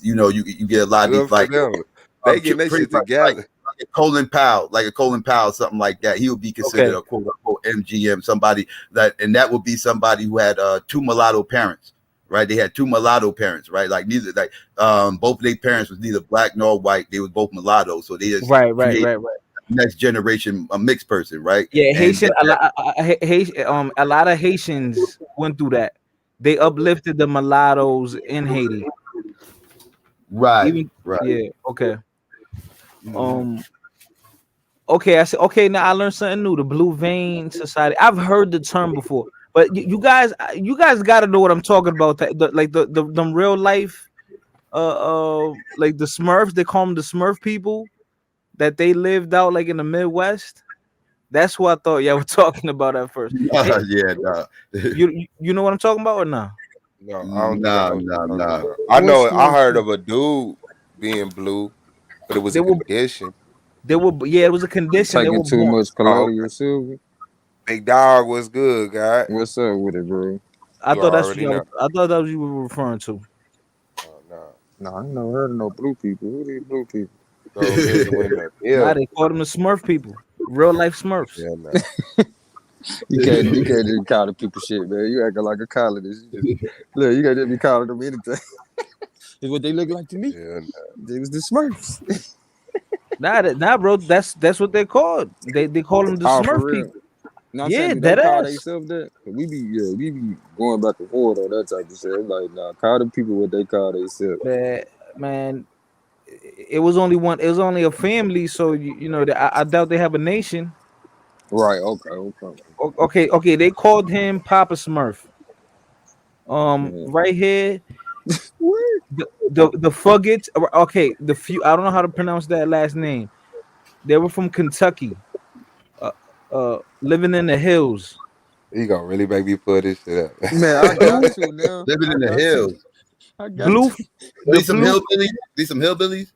you get a lot of these Good for like them. They getting that pretty shit much like together. a Colin Powell, something like that. He would be considered Okay, a quote unquote MGM, somebody that would be somebody who had two mulatto parents, right? They had two mulatto parents, right? Like both of their parents was neither black nor white. They was both mulatto, so they just created right. next generation a mixed person, right? Yeah, And Haitian. A lot of Haitians went through that. They uplifted the mulattoes in Haiti. right, Even right. yeah. Okay. Mhm. Um. Okay. I said. Okay. Now I learned something new. The Blue Vein Society. I've heard the term before, but you guys got to know what I'm talking about. Like the them real life. Like the Smurfs. They call them the Smurf people. That they lived out like in the Midwest. That's what I thought y'all were talking about at first. Hey, Yeah, nah. you know what I'm talking about or not? No, I don't think I Nah, know what nah, you're talking nah. about. I What's know I heard of a dude being blue, but it was they a were condition. yeah, it was a condition. They Taking were too born. much Oh, colonial silver. big dog was good, guy. What's up with it, bro? I You thought that's what already y'all. know. I thought that's what you were referring to. Oh no. No, I ain't never heard of no blue people. Who these blue people? Those niggas went up. Nah, Yeah. they called them the Smurf people, real life Smurfs. Yeah, no. You can't just call the people shit, man. You acting like a colonist. Look, you can't just be calling them anything. It's what they look like to me. Yeah, They was the Smurfs. Nah, bro. That's what they're called. They call them the Oh, for Smurf real. people. No, I'm saying, Yeah, do they dead call ass. themselves that? 'Cause we be going back and forth on that type of shit. I'm like, nah, call the people what they call themselves. Man, it was only one. It was only a family, so I doubt they have a nation. Right, okay. Okay. They called him Papa Smurf. Yeah. Right here, What? the Fuggets. Okay, the few. I don't know how to pronounce that last name. They were from Kentucky. Uh, living in the hills. he gonna really make me pull this shit Man, I up. got Blue, to now. Living I in the got to. hills. I got blue, to. the These some blue. hillbillies. These some hillbillies.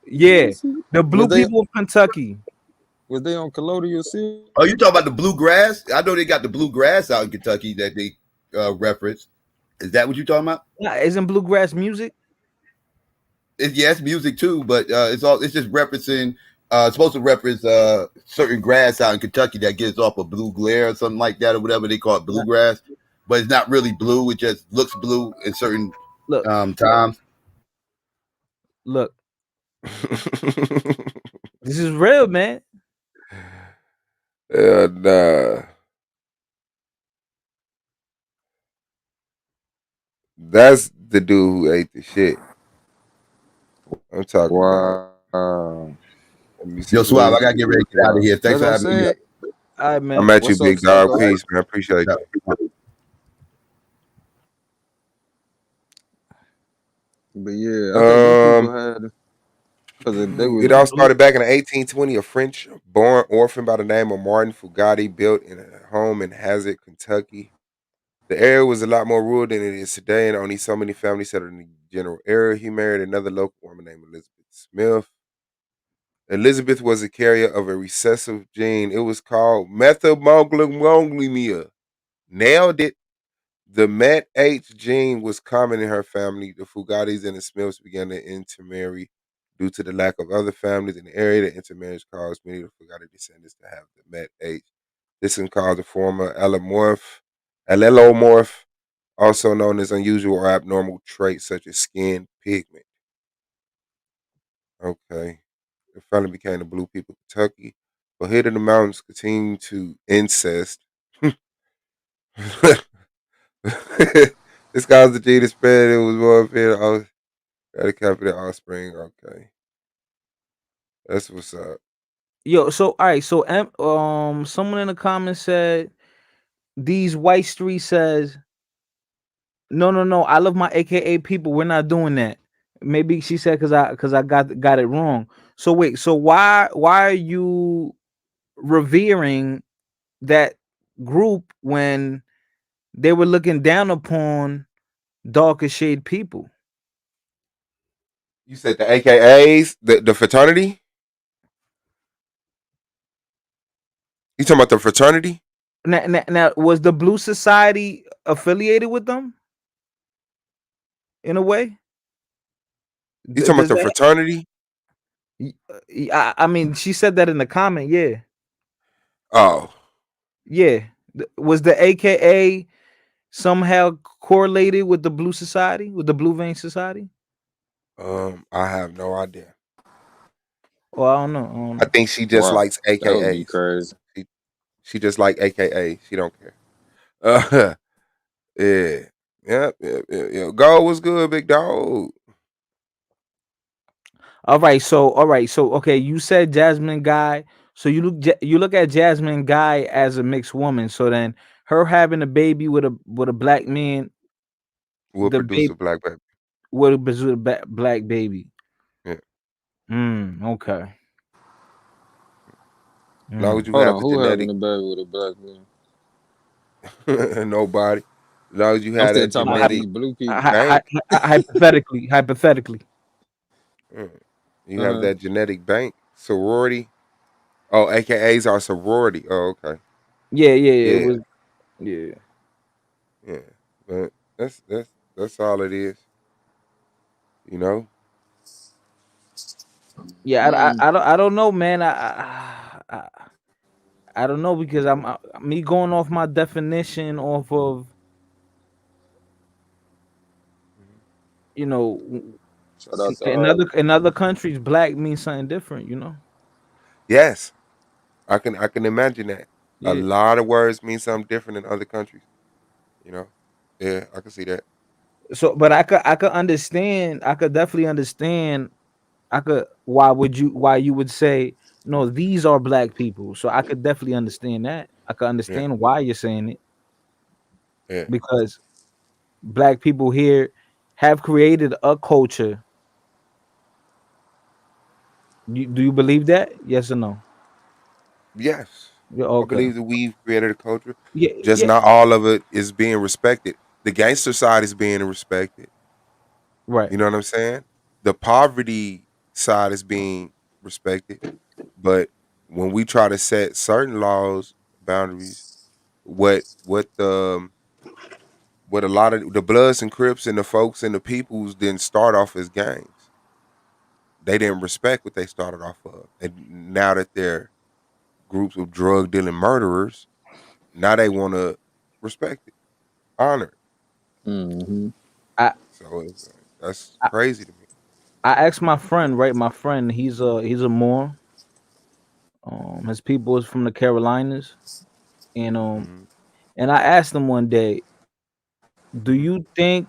Yeah, the Was blue they people of Kentucky. was they on colloidal silver? Oh, you talking about the bluegrass? I know they got the bluegrass out in Kentucky that they reference. Is that what you talking about? Nah, isn't bluegrass music? Yes, music too, but it's just referencing. It's supposed to reference certain grass out in Kentucky that gives off a blue glare or something like that, or whatever they call it, Nah, bluegrass. But it's not really blue. It just looks blue in certain look, times. look. This is real, man. Yeah, nah. That's the dude who ate the shit. I'm talking about. Wow. Let me see Yo, who Suave, I is gotta it. get ready to get out of here. That's Thanks for what I'm having me. saying. All right, man. I'm at you, What's up, big dog. Psycho? Peace, man. Appreciate you. But yeah, I think them people Um, had because they it was all Blue. started back in 1820. A French-born orphan by the name of Martin Fugatti built in a home in Hazard, Kentucky. The area was a lot more rural than it is today, and only so many families settled in the general area. He married another local woman named Elizabeth Smith. Elizabeth was a carrier of a recessive gene. It was called methylmoglobinemia. Nailed it. The MET-H gene was common in her family. The Fugattis and the Smiths began to intermarry due to the lack of other families in the area. The intermarriage caused many of the Fugatti descendants to have the MET-H. This can cause a form of allelomorph, also known as unusual or abnormal traits such as skin pigment. Okay. The family became the Blue People of Kentucky. But here in the mountains continued to incest. This caused the gene to spread. It was more apparent. Got a copy of the offspring. Okay. That's what's up. Yo, so all right, so someone in the comments said these white streets says no. I love my AKA people. We're not doing that. Maybe she said because I got it wrong. So wait, so why are you revering that group when they were looking down upon darker shade people? You said the AKAs, the fraternity? You talking about the fraternity? Now, was the Blue Society affiliated with them in a way? You talking about Does the that? fraternity? I mean, she said that in the comment. Yeah, Oh. yeah. Was the AKA somehow correlated with the Blue Society, with the Blue Vein Society? I have no idea. Or I don't know. I don't I know. think she just wow. likes That would be AKAs. crazy. She, she just like AKA. She don't care. Uh, yeah. Yeah. Go was good, big dog. All right. So okay, you said Jasmine Guy. So you look at Jasmine Guy as a mixed woman. So then her having a baby with a black man, We'll the produce baby a black baby. with a black baby. Yeah. Okay. As long as Mm. you Hold have on, the who having genetic, a baby with a black man? nobody. As long as you I'm have still that talking about genetic these blue people. bank, Hypothetically. mm, you have Uh-huh. that genetic bank. Sorority. Oh, AKAs are sorority. Oh, okay. Yeah. It Yeah, was. Yeah. yeah. But that's all it is. You know. Yeah. Mm. I don't know, man. I don't know because me going off my definition off of Mhm. you know Shout out to in other countries black means something different. Yes, I can imagine that. A Yeah. lot of words mean something different in other countries. You know. Yeah, I can see that. So, but I could understand. I could definitely understand. I could why you would say no, these are black people. So I could definitely understand that. I could Yeah, understand why you're saying it yeah. because black people here have created a culture. Do you believe that? Yes or no? Yes, Yeah. I Okay. believe that we've created a culture. Yeah. Just Yeah. not all of it is being respected. The gangster side is being respected. Right. You know what I'm saying? The poverty side is being respected, but when we try to set certain laws, boundaries, what a lot of the Bloods and Crips and the folks and the peoples didn't start off as gangs. They didn't respect what they started off of, and now that they're groups of drug dealing murderers, now they want to respect it, honor it. Mm-hmm. I So it's like, that's I, crazy to me. I asked my friend. Right. My friend. He's a Moor. His people is from the Carolinas, and Hmm. I asked him one day, "Do you think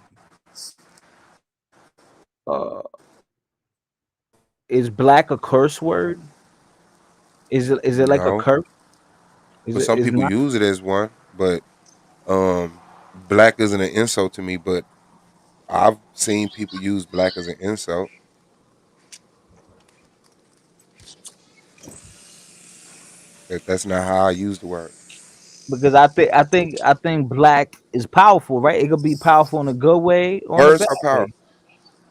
uh is black a curse word? Is it like a No, curse? but some Is people not use it as one. But black isn't an insult to me. But I've seen people use black as an insult. That's not how I use the word. because I think black is powerful, right? It could be powerful in a good way or in a Words bad are way. powerful.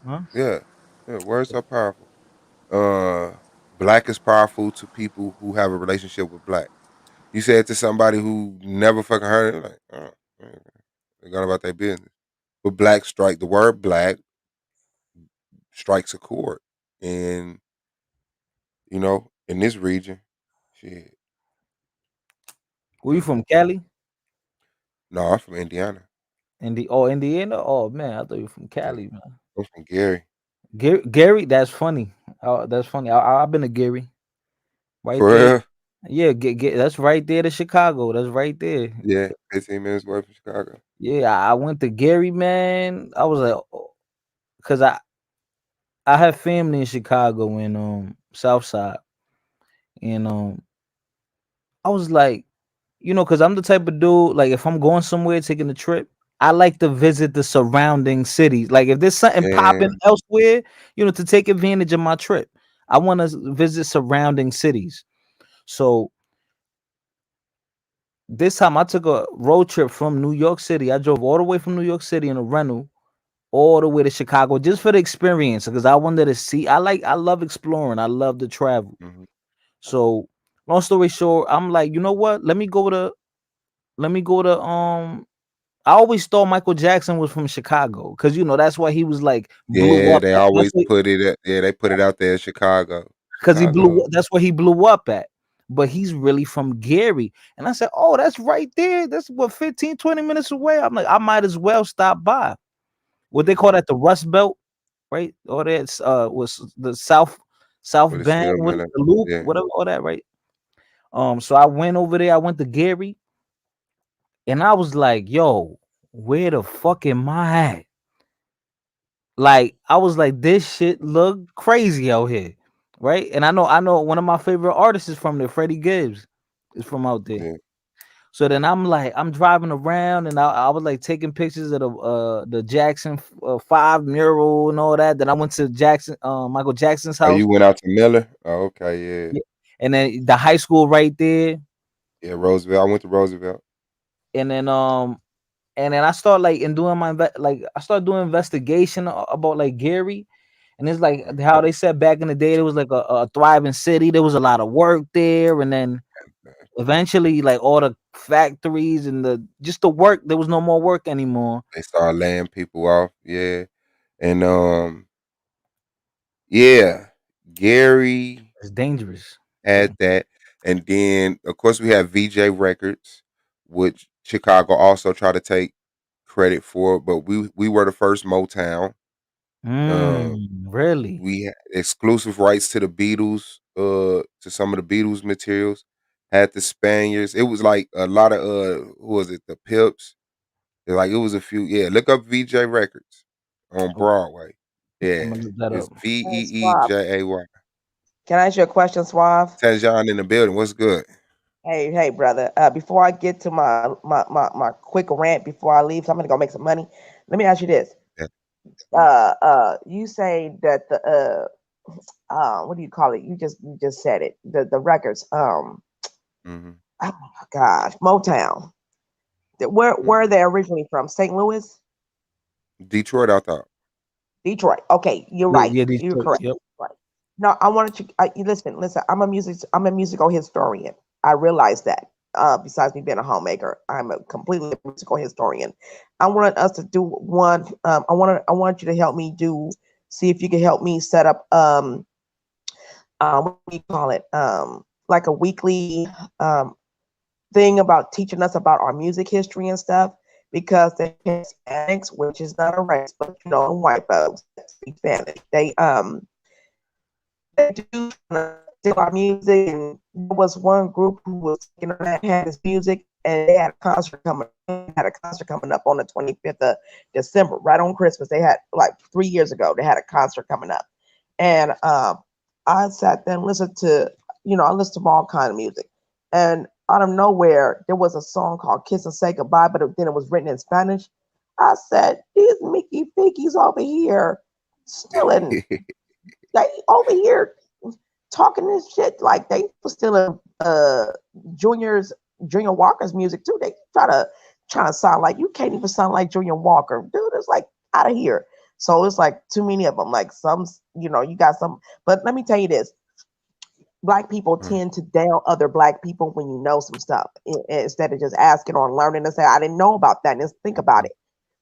Huh? Yeah, yeah. Words are powerful. Uh, Black is powerful to people who have a relationship with black. You say it to somebody who never fucking heard it, like, oh, man, they gone about their business. But black strike the word black strikes a chord, and in this region, shit. Were you Mm. from Cali? No, I'm from Indiana. Indiana? Oh man, I thought you were from Yeah, Cali, man. I'm from Gary. Gary, that's funny. That's funny. I've been to Gary, right For there. real? Yeah, that's right there to Chicago. That's right there. Yeah, 15 minutes away from Chicago. Yeah, I went to Gary, man. I was like, cause I have family in Chicago in South Side, and I was like, cause I'm the type of dude like if I'm going somewhere taking a trip, I like to visit the surrounding cities. Like if there's something Yeah. popping elsewhere, to take advantage of my trip, I want to visit surrounding cities. So this time I took a road trip from New York City. I drove all the way from New York City in a rental all the way to Chicago just for the experience because I wanted to see. I love exploring. I love to travel. Hmm. So long story short, I'm like, you know what? Let me go to I always thought Michael Jackson was from Chicago because that's why he was like blew Yeah, up. they That's always why put it at, yeah, they put it out there in Chicago. because he Chicago. that's where he blew up at. But he's really from Gary. And I said, oh, that's right there. That's what 15, 20 minutes away. I'm like, I might as well stop by. What they call Hmm. that the Rust Belt, right? Or that's was the South With a Bend, steel what mill. the loop, Yeah. whatever, all that, right? So I went over there, I went to Gary, and I was like, yo, where the fuck am I at? Like, I was like, this shit look crazy out here, right? And I know one of my favorite artists is from there, Freddie Gibbs is from out there. Yeah. So then I'm like, I'm driving around and I was like taking pictures of the Jackson 5 mural and all that. Then I went to Michael Jackson's Oh, house. you went out to Miller? Oh, okay, yeah. Yeah. And then the high school right there. Yeah, Roosevelt. I went to Roosevelt. And then I start like and doing like I started doing investigation about like Gary. And it's like Mhm. how they said back in the day, it was like a thriving city. There was a lot of work there, and then eventually, like all the factories and the work, there was no more work anymore. They started laying people off. Yeah. And yeah, Gary It's dangerous. had that. And then of course we have VJ Records, which Chicago also tried to take credit for, but we were the first Motown. Really? We had exclusive rights to the Beatles, to some of the Beatles materials. Had the Spaniards. It was like a lot of who was it? The Pips. Like it was a few. Yeah, look up VJ Records on Okay, Broadway. I'm Yeah, gonna look that it's up. Hey, Suave. VEEJAY. Can I ask you a question, Suave? Tajon in the building. What's good? Hey, brother. Before I get to my quick rant before I leave, so I'm gonna go make some money. Let me ask you this. Yeah. Mm, You say that the what do you call it? You just said it. The records. mm-hmm, Oh my gosh, Motown. Where are mm-hmm. they originally from? St. Louis, Detroit, I thought. Detroit. Okay, you're Yeah, right. yeah, these You're two. correct. Yep. Right. No, I wanted you. You listen. I'm a musical historian. I realize that. Besides me being a homemaker, I'm a completely musical historian. I wanted us to do one. I want you to help me do. See if you can help me set up. What do you call it? Like a weekly thing about teaching us about our music history and stuff. Because the Hispanics, which is not a race, but white folks that speak Spanish, they do steal our music. And there was one group who was taking on that had his music, and they had a concert coming up on the 25th of December, right on Christmas. They had like 3 years ago. They had a concert coming up, and I sat there and listened to I listened to all kind of music, and out of nowhere there was a song called "Kiss and Say Goodbye," but then it was written in Spanish. I said, "These Mickey Piggies over here stealing they over here talking this shit like they was stealing Junior's Junior Walker's music too. They try to sound like you can't even sound like Junior Walker, dude. It's like out of here. So it's like too many of them. Like some, you got some. But let me tell you this: black people Right. tend to down other black people when you know some stuff instead of just asking or learning and say, "I didn't know about that." And just think about Mhm. it.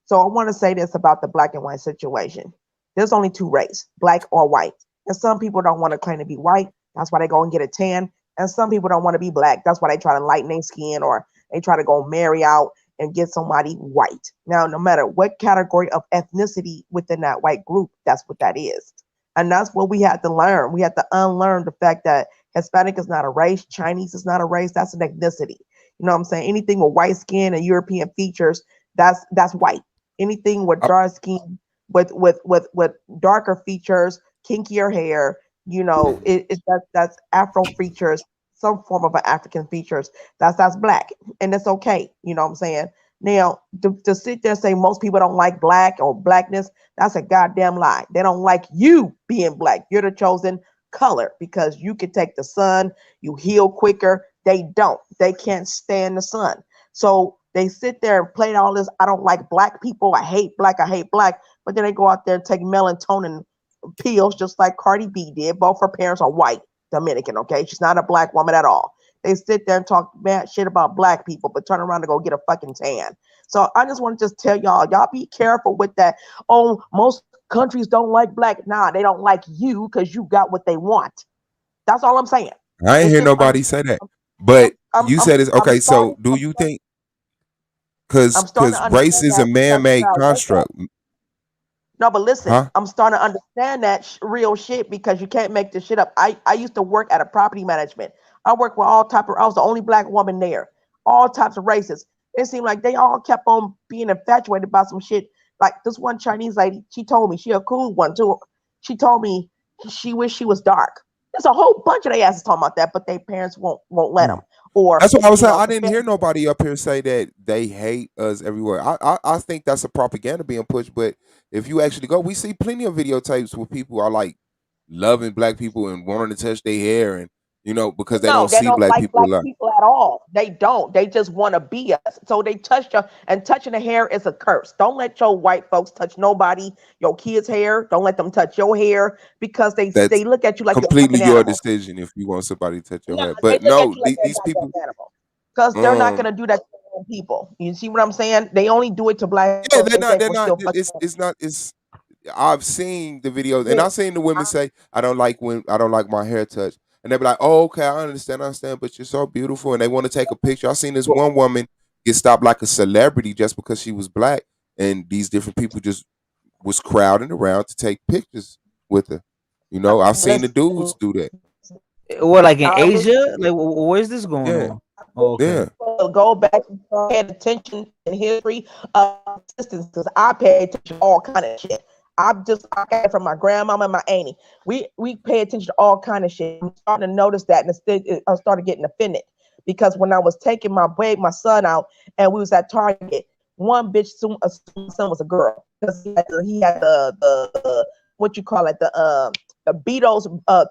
So I want to say this about the black and white situation. There's only two race, black or white. And some people don't want to claim to be white. That's why they go and get a tan. And some people don't want to be black. That's why they try to lighten their skin or they try to go marry out and get somebody white. Now, no matter what category of ethnicity within that white group, that's what that is. And that's what we had to learn. We had to unlearn the fact that Hispanic is not a race, Chinese is not a race, that's an ethnicity. You know what I'm saying? Anything with white skin and European features, that's white. Anything with I, dark skin, with darker features, kinkier hair, that's Afro features, some form of an African features. That's black, and that's okay. You know what I'm saying? Now, to sit there and say most people don't like black or blackness, that's a goddamn lie. They don't like you being black. You're the chosen color because you can take the sun, you heal quicker. They don't. They can't stand the sun. So they sit there and play all this. I don't like black people. I hate black. I hate black. But then they go out there and take melatonin pills just like Cardi B did. Both her parents are white Dominican. Okay, she's not a black woman at all. They sit there and talk mad shit about black people, but turn around to go get a fucking tan. So I just want to just tell y'all be careful with that. Oh, most countries don't like black. Nah, they don't like you because you got what they want. That's all I'm saying. I ain't It's hear just nobody say that. But you said it's I'm okay. So starting do you think because I'm starting to race understand is a that man because you made gotta wake up. construct, No, but listen, huh? I'm starting to understand that real shit because you can't make this shit up. I used to work at a property management. I worked with all type of. I was the only black woman there. All types of races. It seemed like they all kept on being infatuated by some shit. Like this one Chinese lady, she told me she a cool one too. She told me she wished she was dark. There's a whole bunch of they asses talking about that, but their parents won't let them. Or That's what I was saying. I the didn't hear nobody up here say that they hate us everywhere. I think that's a propaganda being pushed. But if you actually go, we see plenty of videotapes where people are like loving black people and wanting to touch their hair, and because they No, don't they see don't black like people a black lot. people at all. They don't. They just want to be us. So they touch your and touching the hair is a curse. Don't let your white folks touch nobody, your kids' hair. Don't let them touch your hair because they That's look at you like you're a completely fucking your animal. decision if you want somebody to touch your No, hair. they But look at no, you like you're a these people, goddamn animal. Because they're not um, gonna do that to their own people. You see what I'm saying? They only do it to black yeah, folks. they're They not. think They're we're not. still fucking It's not. It's. I've seen the videos, and animals. I've seen the women say, "I don't like my hair touched." and they be like, "Oh, okay, I understand, but you're so beautiful," and they want to take a picture. I seen this one woman get stopped like a celebrity just because she was black, and these different people just was crowding around to take pictures with her. You know, I've seen the dudes do that. What, like in I was Asia? Like, where's this going Yeah, on? Oh, okay. yeah. go back and pay attention in history of existence because I pay attention to all kind of shit. I got it from my grandmama and my auntie. We pay attention to all kind of shit. I'm starting to notice that, and I started getting offended because when I was taking my son out, and we was at Target, one bitch assumed my son was a girl because he had the what you call it, the Beatles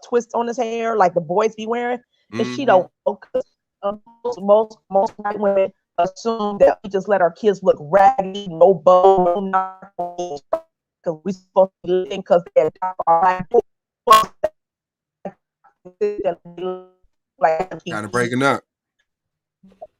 twist on his hair like the boys be wearing, and she Hmm. don't know, 'cause, most white women assume that we just let our kids look raggedy, no bow, no because we supposed to be living because they adopt our black boys like Kind of breaking up.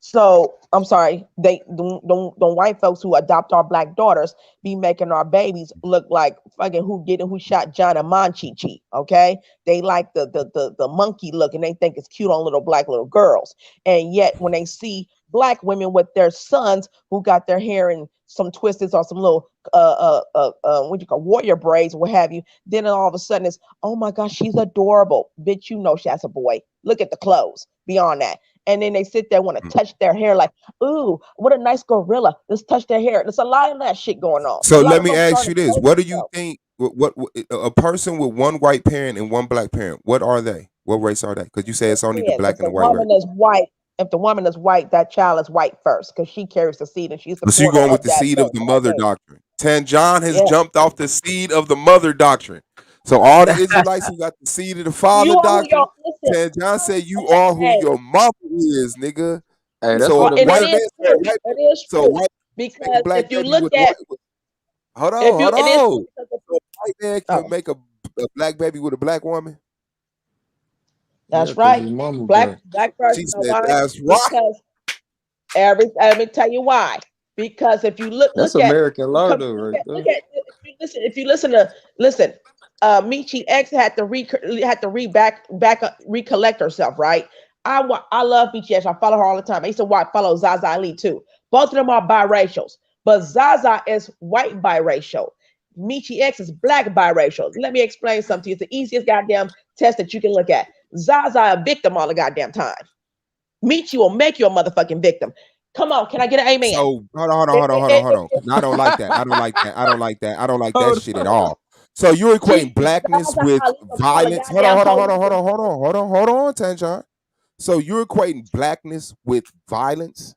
So I'm sorry, don't white folks who adopt our black daughters be making our babies look like fucking who shot John and Monchichi. Okay, they like the monkey look and they think it's cute on little girls, and yet when they see black women with their sons who got their hair in some twisted or some little what you call warrior braids, what have you, then all of a sudden it's, oh my gosh, she's adorable, bitch. You know she's a boy. Look at the clothes. Beyond that. And then they sit there want to touch their hair like, ooh, what a nice gorilla. Let's touch their hair. There's a lot of that shit going on. So A lot let of me folks ask starting you to this: know what do you themselves. think? What a person with one white parent and one black parent? What are they? What race are they? Because you say it's only the If black and the the white race. woman is white, if the woman is white, that child is white first because she carries the seed and she's the So you're porter going with of the that seed of the mother thing. doctrine. Tan has Yeah. jumped off the seed of the mother doctrine. So all the Israelites who got the seed of the father You are who doctrine, y'all listen. Tan said you are who Hey, your mama is, nigga. Hey, you that's So what if are, a the and it white man. man, is true. It is so a true white make a because black if you baby look with a at white. Hold if on, you hold it is on. because So a white man can oh, make a black baby with a black woman. Yeah, that's cause right. his mama Black black. black person. She Know said, why? "That's right." Because let me tell you why. Because if you That's look at American law though, look right at there. if you listen, Michi X had to recollect herself, right? I love Michi X. I follow her all the time. I used to follow Zaza Ali too. Both of them are biracials, but Zaza is white biracial. Michi X is black biracial. Let me explain something to you. It's the easiest goddamn test that you can look at. Zaza a victim all the goddamn time. Michi will make you a motherfucking victim. Come on, can I get an amen? So hold on. No, I don't like that. I don't like that. I don't like that. I don't like that Hold shit at on. all. So you're equating She blackness Zaza with Ali will call a violence. goddamn police. Hold on, Tanjan. So you're equating blackness with violence.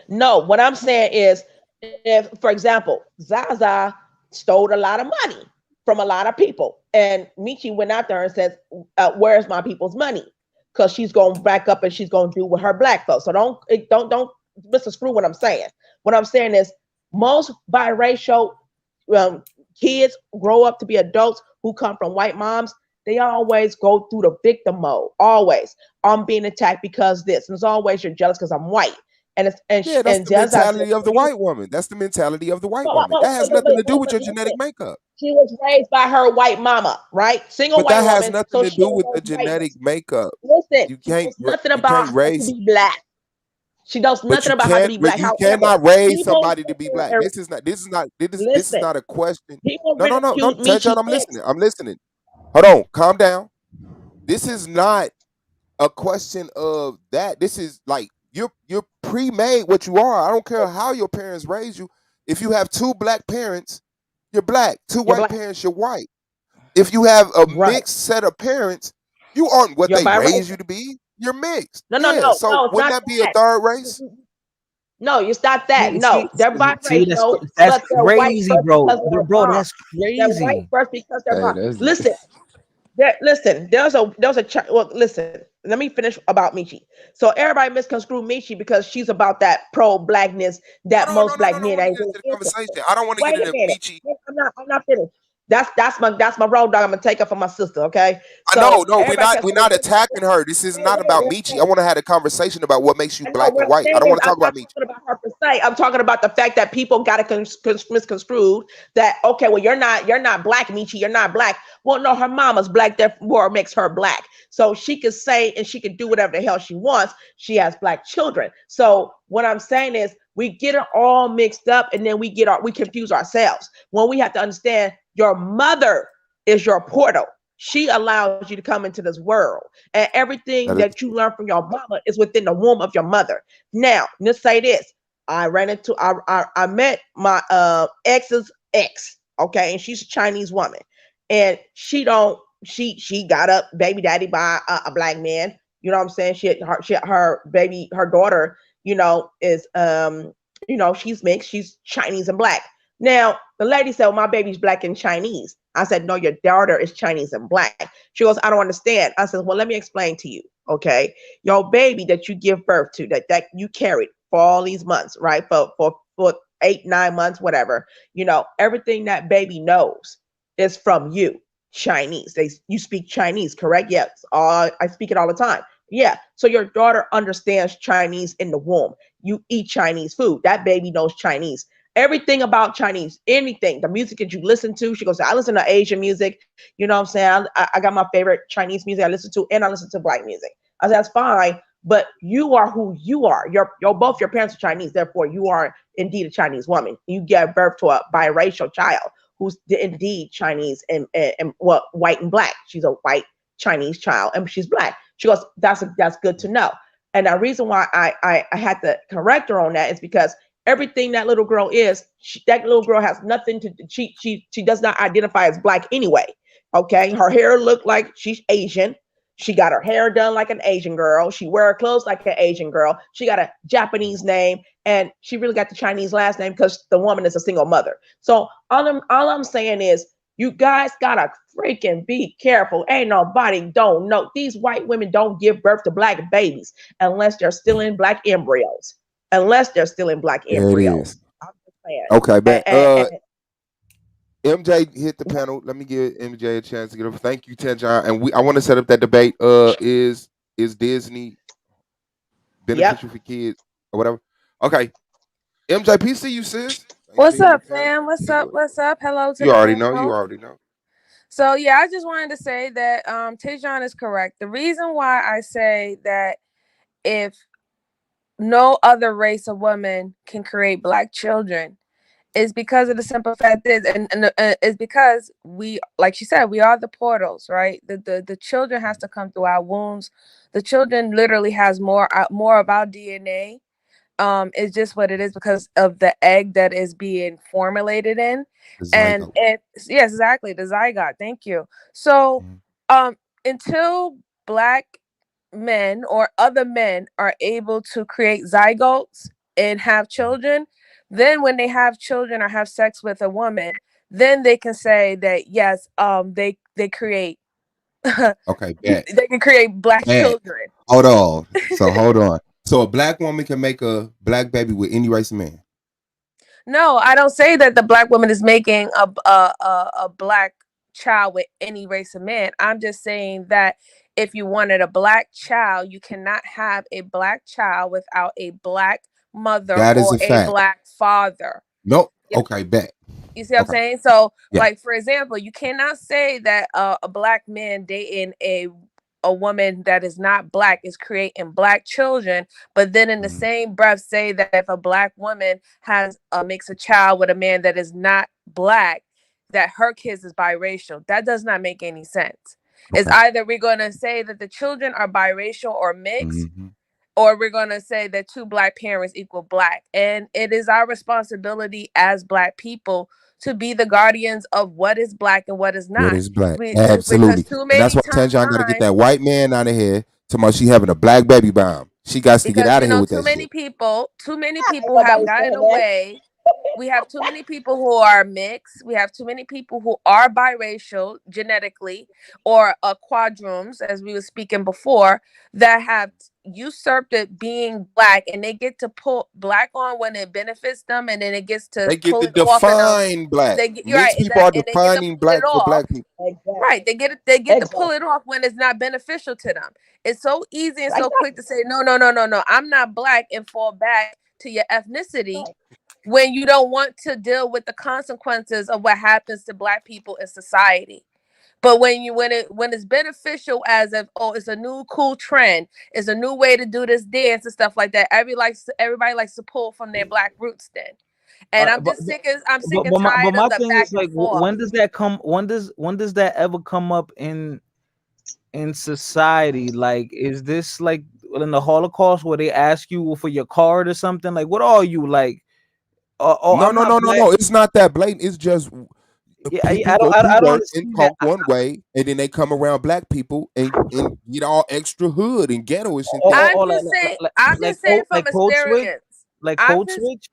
No, what I'm saying is, if, for example, Zaza stole a lot of money from a lot of people, and Michi went out there and says, "Where's my people's money?" Because she's going back up and she's going to do with her black folks. So don't misconstrue what I'm saying. What I'm saying is, most biracial um, kids grow up to be adults who come from white moms. They always go through the victim mode. Always, I'm being attacked because this, and it's always you're jealous because I'm white. And it's Yeah, that's and the just as I said, mentality of the white woman. That's the mentality of the white woman. That has nothing to do with your listen, genetic makeup. she was raised by her white mama, right? Single But white that has woman, nothing so to she do knows with the genetic whiteness. makeup. Listen, You she can't knows nothing you can't about how to raise, be black. She knows but nothing about how to be black. you However, cannot raise people somebody to be black. This is listen. not a question. People No, ridiculed Tejan, Michi I'm X. listening. I'm listening. Hold on, calm down. This is not a question of that. This is like you're pre-made what you are. I don't care how your parents raised you. If you have two black parents, you're black. Two You're white black, parents, you're white. If you have a right? mixed set of parents, you aren't what You're they raised you biracial. to be. You're mixed. No, no, Yeah. no, So no. It's wouldn't not that be a that. third race? No, it's not that. See, No, they're see, biracial, that's but they're white crazy, first bro. because of their Bro, mom. that's They're white crazy. first because they're Hey, mom. that's Listen, listen. Well, listen. Let me finish about Michi. So everybody misconstrued Michi because she's about that pro blackness that Hold on, most no. black I men want to ain't get really into the into. conversation. I don't want to get Wait a into minute. Michi. I'm not finished. That's my road dog. I'm gonna take up for my sister. Okay, I know, so no, we're everybody not can we're not attacking her. This is not about Michi. I want to have a conversation about what makes you I know black what and I'm white. I saying don't is want to I'm talk about not Michi. talking about her per se. I'm talking about the fact that people got it misconstrued that okay, well you're not black, Michi, you're not black. Well, no, her mama's black, therefore it makes her black. So she can say and she can do whatever the hell she wants. She has black children. So what I'm saying is we get it all mixed up and then we confuse ourselves when we have to understand your mother is your portal. She allows you to come into this world, and everything That is that you learn from your mama is within the womb of your mother. Now, let's say this: I met my ex's ex, okay, and she's a Chinese woman, and she got a baby daddy by a black man. You know what I'm saying? Her daughter, is she's mixed. She's Chinese and black. Now, the lady said, well, my baby's black and Chinese. I said, no, your daughter is Chinese and black. She goes, I don't understand. I said, well, let me explain to you. Okay. Your baby that you give birth to, that you carried for all these months, right? For 8, 9 months, whatever, everything that baby knows is from you. Chinese. You speak Chinese, correct? Yes. I speak it all the time. Yeah. So your daughter understands Chinese in the womb. You eat Chinese food. That baby knows Chinese. Everything about Chinese, anything, the music that you listen to. She goes, I listen to Asian music. You know what I'm saying? I got my favorite Chinese music I listen to, and I listen to black music. I said, that's fine, but you are who you are. You're both your parents are Chinese, therefore you are indeed a Chinese woman. You gave birth to a biracial child who's indeed Chinese and well, white and black. She's a white Chinese child, and she's black. She goes, that's good to know. And the reason why I had to correct her on that is because everything that little girl is, that little girl has nothing to. She does not identify as black anyway. Okay, her hair looked like she's Asian. She got her hair done like an Asian girl. She wear her clothes like an Asian girl. She got a Japanese name, and she really got the Chinese last name because the woman is a single mother. So all I'm saying is, you guys gotta freaking be careful. Ain't nobody don't know. These white women don't give birth to black babies unless they're still in black embryos. Unless they're still in black there it embryos. is. I'm just saying. Okay, man. And MJ hit the panel. Let me give MJ a chance to get up. Thank you, Tenjon. And I want to set up that debate. Is Disney yep. beneficial for kids or whatever? Okay. MJ, peace to you, sis. Thanks for What's hitting the up, panel. fam? What's up? What's up? Hello to You the already know. You panel. already know. So yeah, I just wanted to say that Tejon is correct. The reason why I say that if no other race of women can create black children is because of the simple fact is, and is because we, like she said, we are the portals, right? The children has to come through our wombs. The children literally has more of our DNA. It's just what it is because of the egg that is being formulated in. The And zygote. yes, exactly, the zygote. Thank you. So Mhm. until black men or other men are able to create zygotes and have children, then when they have children or have sex with a woman, then they can say that yes, they create Okay, bet. they can create black Bet. children. Hold on. So hold on. So a black woman can make a black baby with any race of man. No, I don't say that the black woman is making a black child with any race of man. I'm just saying that if you wanted a black child, you cannot have a black child without a black mother That is or a a fact. black father. Nope. Yeah, Okay, bet. you see what I'm Okay. saying? So, Yeah. like for example, you cannot say that a black man dating a woman that is not black is creating black children, but then in the Mhm. same breath say that if a black woman has makes a child with a man that is not black, that her kids is biracial. That does not make any sense. It's Okay. either we're going to say that the children are biracial or mixed, Mhm. or we're going to say that two black parents equal black. And it is our responsibility as black people to be the guardians of what is black and what is What not. is black? Because Absolutely. too And that's many why Tanjan got to get times, that white man out of here. Tomorrow she having a black baby bomb. She got to get because out of here with too that many shit. people, Ain't have nobody gotten saying that. away. We have too many people who are mixed. We have too many people who are biracial genetically or quadrums, as we were speaking before, that have usurped it being black, and they get to pull black on when it benefits them, and then it gets to They get pull to it off of them. define black. You're right, Mixed people are exactly, and they get to defining pull it black for off. black people. Right, Exactly. they get to pull Exactly. it off when it's not beneficial to them. It's so easy and so quick Exactly. to say no, no, no, no, no. I'm not black, and fall back to your ethnicity Right. when you don't want to deal with the consequences of what happens to black people in society. But when it's beneficial, as if, oh, it's a new cool trend, it's a new way to do this dance and stuff like that. Everybody likes to pull from their black roots then. And Uh, I'm but just sick and but tired my of the thing back is and like, forth. when does that come? When does that ever come up in society? Like, is this like in the Holocaust where they ask you for your card or something? Like, what are you like? Oh, No, I'm no, not no, no, black. no. It's not that blatant. It's just Yeah, people go to I don't work and understand that. talk one way, and then they come around black people and get all extra hood and ghettoish and think. I'm just saying. I'm just saying Code, from code switch, experience. like I'm code just switch.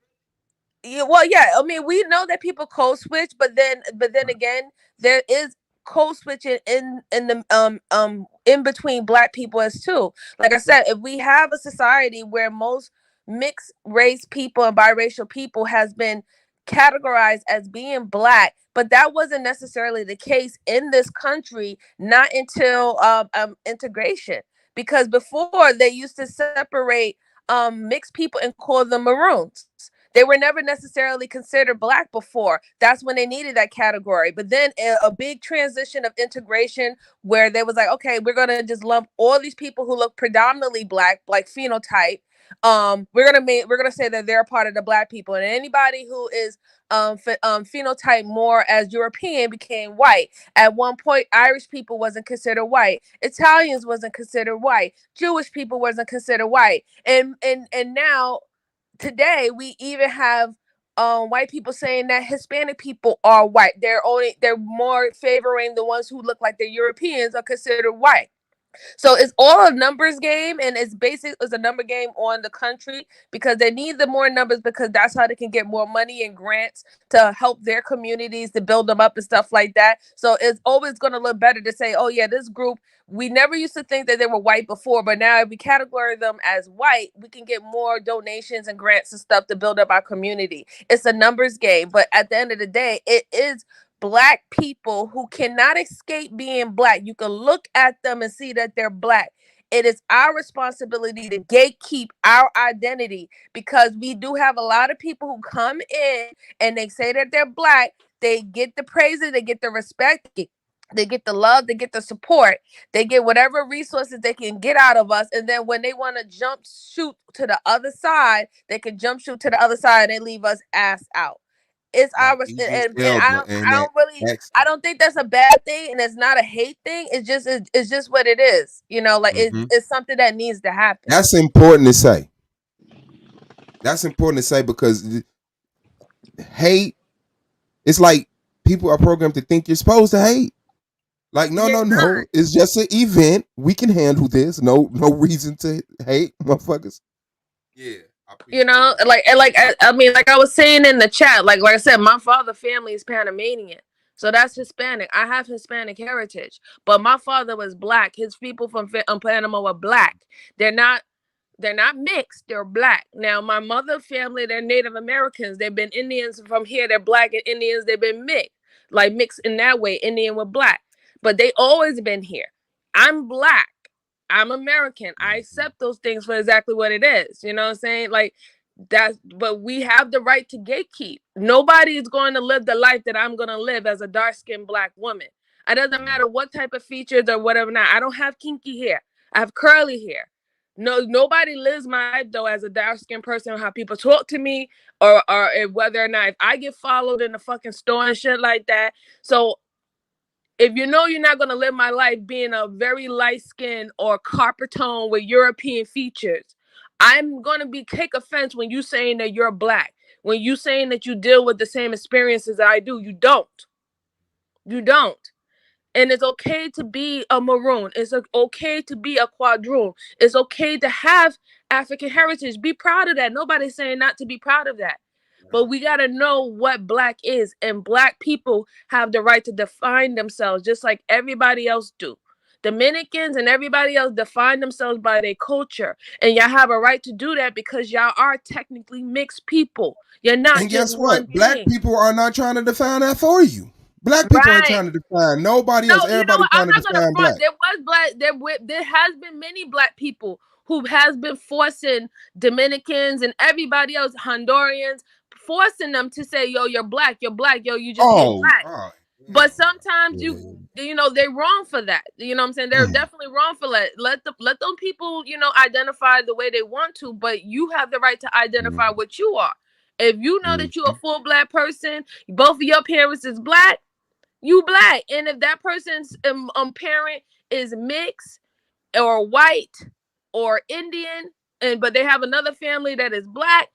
Yeah, well, yeah. I mean, we know that people code switch, but then again, there is code switching in the in between black people as too. Like I said, if we have a society where most mixed race people and biracial people has been categorized as being black, but that wasn't necessarily the case in this country, not until integration. Because before they used to separate mixed people and call them maroons. They were never necessarily considered black before. That's when they needed that category. But then a big transition of integration where they was like, okay, we're gonna just lump all these people who look predominantly black, like phenotype. We're gonna say that they're a part of the black people, and anybody who is phenotype more as European became white. At one point, Irish people wasn't considered white. Italians wasn't considered white. Jewish people wasn't considered white. And now today we even have white people saying that Hispanic people are white. They're more favoring the ones who look like they're Europeans are considered white. So it's all a numbers game, and it's a number game on the country because they need the more numbers because that's how they can get more money and grants to help their communities to build them up and stuff like that. So it's always going to look better to say, oh yeah, this group, we never used to think that they were white before, but now if we categorize them as white, we can get more donations and grants and stuff to build up our community. It's a numbers game, but at the end of the day, it is black people who cannot escape being black. You can look at them and see that they're black. It is our responsibility to gatekeep our identity because we do have a lot of people who come in and they say that they're black. They get the praises, they get the respect, they get the love, they get the support, they get whatever resources they can get out of us. And then when they want to jump shoot to the other side, they can jump shoot to the other side and they leave us ass out. It's Like our Idris and Elba and I that don't really accent. I don't think that's a bad thing and it's not a hate thing. It's just what it is. Like Hmm. it's something that needs to happen. That's important to say. That's important to say because hate. It's like people are programmed to think you're supposed to hate. Like, no, You're no, not. no. It's just an event. We can handle this. No, no reason to hate, motherfuckers. Yeah, I appreciate that. I mean, like I was saying in the chat, like I said, my father family is Panamanian. So that's Hispanic. I have Hispanic heritage, but my father was black. His people from Panama were black. They're not they're not mixed, they're black. Now, my mother family, they're Native Americans. They've been Indians from here, they're black and Indians, they've been mixed. Like mixed in that way, Indian with black. But they always been here. I'm black. I'm American. I Mhm. accept those things for exactly what it is. You know what I'm saying? Like but we have the right to gatekeep. Nobody is going to live the life that I'm going to live as a dark-skinned black woman. It doesn't matter what type of features or whatever. Now, I don't have kinky hair. I have curly hair. No, nobody lives my life though as a dark skinned person. How people talk to me, or whether or not if I get followed in the fucking store and shit like that. So if you know you're not gonna live my life being a very light skinned or copper tone with European features, I'm gonna take offense when you saying that you're black. When you saying that you deal with the same experiences that I do, you don't. You don't. And it's okay to be a maroon. It's okay to be a quadroon. It's okay to have African heritage. Be proud of that. Nobody's saying not to be proud of that. But we got to know what black is. And black people have the right to define themselves just like everybody else do. Dominicans and everybody else define themselves by their culture, and y'all have a right to do that because y'all are technically mixed people. You're not And just guess one what? Black thing. people are not trying to define that for you. Black people ain't Right. trying to define nobody No, else. you know Everybody what? I'm trying to not gonna define front. black. There was black. There has been many black people who has been forcing Dominicans and everybody else, Hondurans, forcing them to say, "Yo, you're black. You're black. Yo, you just ain't Oh, black." oh But hell sometimes no. they're wrong for that. You know what I'm saying? They're definitely wrong for that. Let them people, identify the way they want to, but you have the right to identify Mhm. what you are. If you know that you're a Mhm. full black person, both of your parents is black, you black. And if that person's parent is mixed or white or Indian, but they have another family that is black,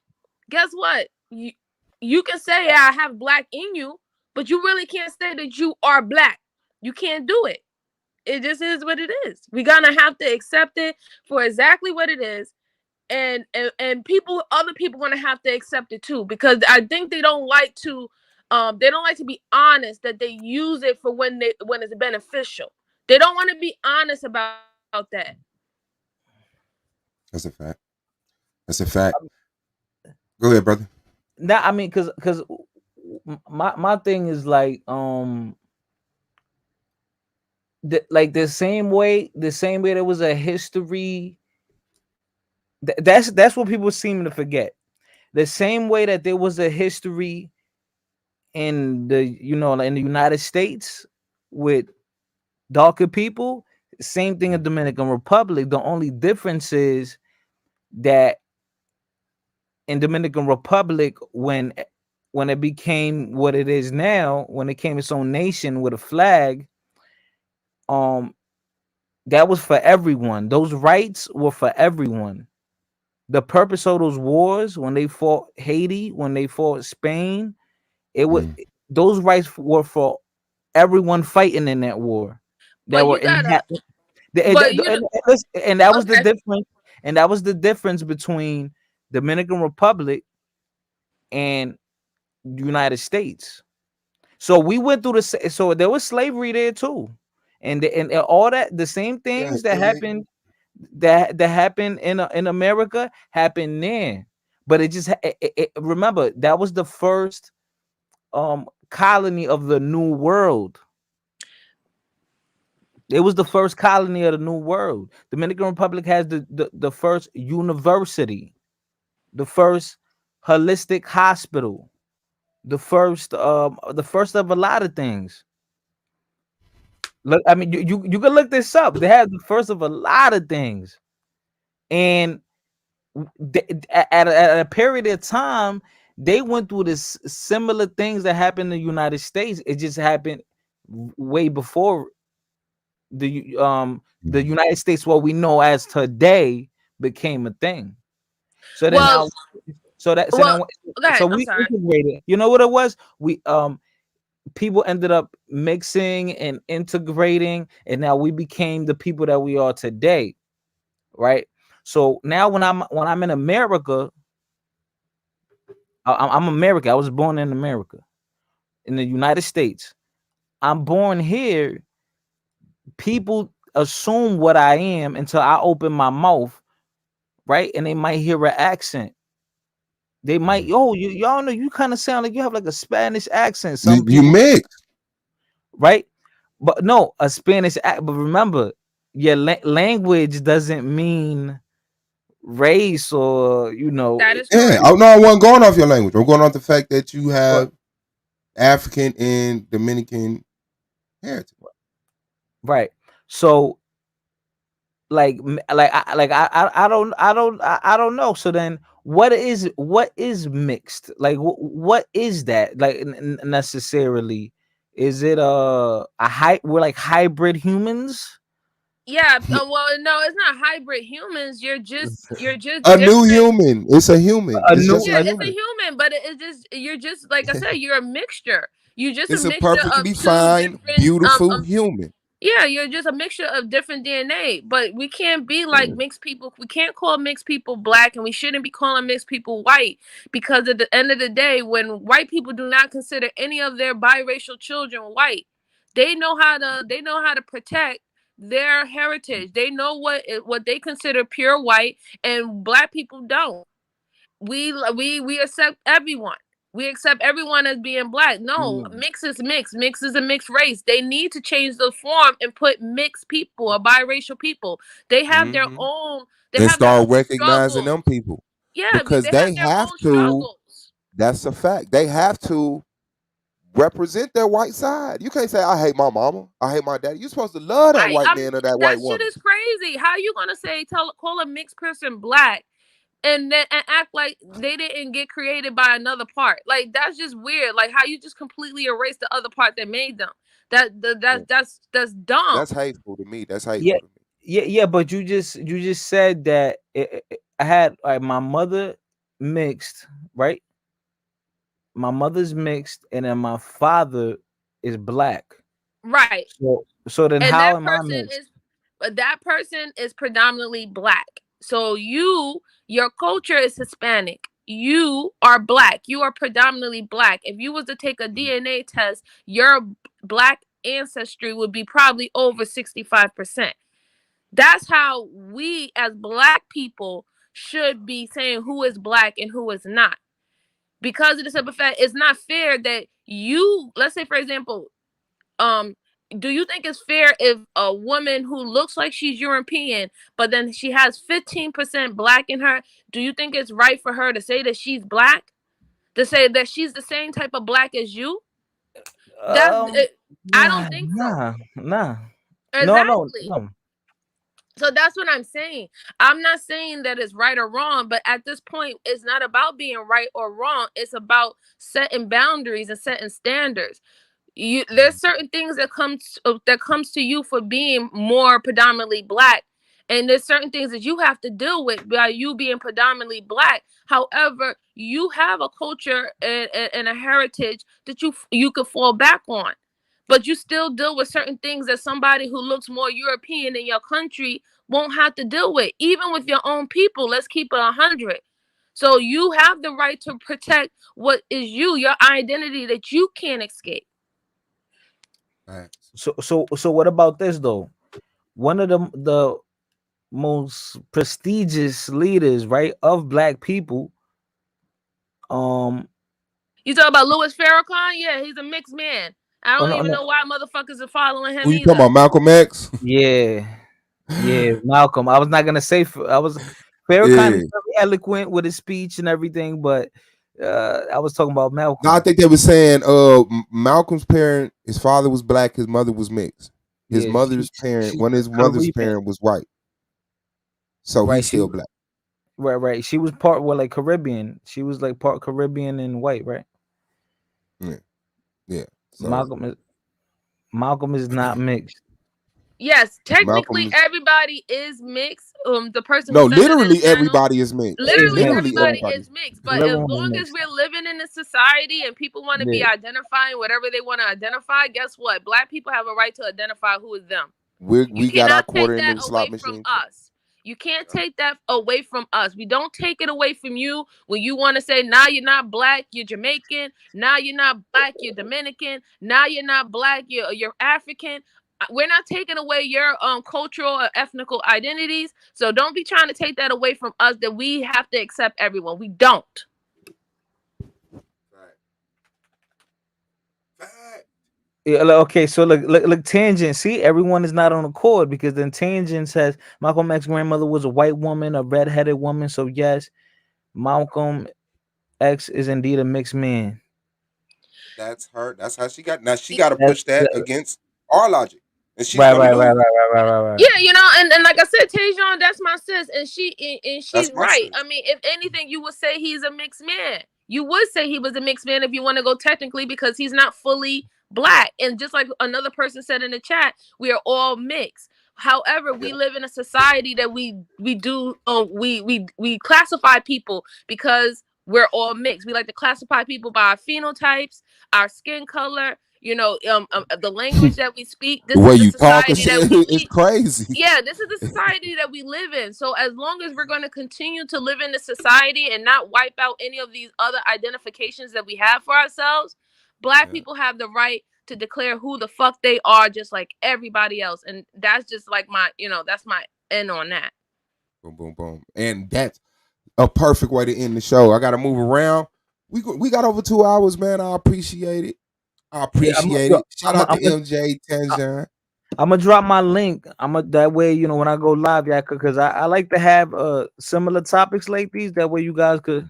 guess what? You can say, yeah, I have black in you, but you really can't say that you are black. You can't do it. It just is what it is. We're gonna have to accept it for exactly what it is. And other people gonna have to accept it too, because I think they don't like to be honest that they use it for when it's beneficial. They don't want to be honest about that. That's a fact. That's a fact. Go ahead, brother. Now, I mean, because my thing is like like the same way there was a history. That's what people seem to forget. The same way that there was a history in the United States with darker people, same thing in Dominican Republic. The only difference is that in Dominican Republic, when it became what it is now, when it came its own nation with a flag, um that was for everyone. Those rights were for everyone. The purpose of those wars, when they fought Haiti, when they fought Spain, it was Mm. those rights were for everyone fighting in that war. That But were you in gotta, and, but you and that was the okay. difference. And that was the difference between Dominican Republic and the United States. So we went through so there was slavery there too, and all that the same Yeah, things that yeah. happened that happened in America happened there. But it just remember that was the first colony of the New World. It was the first colony of the New World. Dominican Republic has the first university, the first holistic hospital, the first of a lot of things. Look, I mean, you can look this up. They have the first of a lot of things, and at a period of time, they went through this similar things that happened in the United States. It just happened way before the Mm. United States, what we know as today, became a thing. So then Well, now, so that so well, then go so ahead. I'm we sorry. integrated. You know what it was? We people ended up mixing and integrating, and now we became the people that we are today, right? So now when I'm in America, I'm American. I was born in America, in the United States. I'm born here. People assume what I am until I open my mouth, right? And they might hear an accent. They might, oh, y'all know you kind of sound like you have like a Spanish accent. Some You people, mix. right? But no, a Spanish But remember, your language doesn't mean race or That is Yeah. correct. Oh no, I wasn't going off your language. I'm going off the fact that you or- have African and Dominican heritage. right. So I don't know. So then what is mixed? Like what is that? Like necessarily, is it we're like hybrid humans? Yeah. Well, no, it's not hybrid humans. You're just A new different. human. It's a human. A It's new just a Yeah, a, it's a human. human, but it's just you're just like I said, you're a mixture. You're just a It's a mixture of perfectly two fine, different beautiful human. yeah, you're just a mixture of different DNA. But we can't be like Mm. mixed people. We can't call mixed people black, and we shouldn't be calling mixed people white, because at the end of the day, when white people do not consider any of their biracial children white, they know how to protect their heritage. They know what they consider pure white, and black people don't. We accept everyone. We accept everyone as being black. No, Mm. mix is mix. Mix is a mixed race. They need to change the form and put mixed people or biracial people. They have their Mm-hmm. own. They And have their start own recognizing struggles. them people Yeah, because they have they their have own to. struggles. That's a fact. They have to represent their white side. You can't say I hate my mama, I hate my daddy. You're supposed to love that Right. white man or that That white shit woman. is crazy. How you gonna call a mixed person black and then and act like they didn't get created by another part? Like that's just weird. Like how you just completely erase the other part that made them. Yeah. That's dumb. That's hateful to me. That's Yeah, hateful to me. yeah. But you just said that I had like my mother mixed, right? My mother's mixed, and then my father is black. Right. So then And how am I mixed? that person is predominantly black. So your culture is Hispanic. You are black. You are predominantly black. If you was to take a Mhm. DNA test, your black ancestry would be probably over 65%. That's how we as black people should be saying who is black and who is not. Because of the simple fact, it's not fair that let's say for example, um do you think it's fair if a woman who looks like she's European but then she has 15% black in her, do you think it's right for her to say that she's black, to say that she's the same type of black as you? That's I Nah, don't think so. nah, nah. No, no, Exactly. no. So that's what I'm saying. I'm not saying that it's right or wrong, but at this point it's not about being right or wrong. It's about setting boundaries and setting standards. There's certain things that comes to you for being more predominantly black, and there's certain things that you have to deal with by you being predominantly black. However, you have a culture and a heritage that you could fall back on, but you still deal with certain things that somebody who looks more European in your country won't have to deal with, even with your own people. Let's keep it 100. So you have the right to protect what is your identity that you can't escape. Facts. So what about this though? One of the most prestigious leaders, right, of black people, um You talk about Louis Farrakhan? Yeah, he's a mixed man. I oh don't no, even no, know why motherfuckers are following Who him you talking either. about? Malcolm X? yeah, yeah, Malcolm. I was not gonna say I was Farrakhan Yeah. is very eloquent with his speech and everything, but I was talking about No, I Malcolm. think they were saying Malcolm's parent, his father was black, his mother was mixed. His Yeah, mother's parent, she one of his mother's Caribbean, parent was white. So right? he's still black. Right. She was part like Caribbean. She was like part Caribbean and white, right? Yeah. Yeah. So Malcolm is Malcolm is not mixed. Yes, Malcolm technically is everybody is mixed. The person who no, said that in the literally panel, everybody is mixed. Is literally mixed, Literally everybody right? everybody. is mixed. But as Everyone is long as mixed. we're living in a society and people want to be Yeah. identifying whatever they want to identify, guess what? Black people have a right to identify who is them. You We got our cannot take quarter into that the slot away from machine too. us. You can't take that away from us. We don't take it away from you when you want to say, now you're not black, you're Jamaican. Now you're not black, you're Dominican. Now you're not black, you're African. We're not taking away your cultural or ethnical identities. So don't be trying to take that away from us that we have to accept everyone. We don't. Fact. Fact. Yeah, okay, so look, Tangent. See, everyone is not on accord because then Tangent says Malcolm X's grandmother was a white woman, a red-headed woman. So yes, Malcolm X is indeed a mixed man. That's her. That's how she got. Now she got to That's push that the, against our logic, and she's right, gonna right, do right, it. right, right, right, right, right. Yeah, and like I said, Tajon, that's my sis, and she's That's my right. sis. I mean, if anything, you would say he's a mixed man. You would say he was a mixed man if you want to go technically, because he's not fully black. And just like another person said in the chat, we are all mixed. However, we Yeah. live in a society that we classify people because we're all mixed. We like to classify people by our phenotypes, our skin color, the language that we speak. The This way is the you talk and society that shit we is lead. crazy. Yeah, this is the society that we live in. So as long as we're going to continue to live in the society and not wipe out any of these other identifications that we have for ourselves, black Yeah. people have the right to declare who the fuck they are, just like everybody else. And that's just like my, that's my end on that. Boom, boom, boom. And that's a perfect way to end the show. I got to move around. We got over 2 hours, man. I appreciate it. Shout out to MJ Tanjan. I'm gonna drop my link. That way, when I go live, yeah, because I like to have similar topics like these. That way, you guys could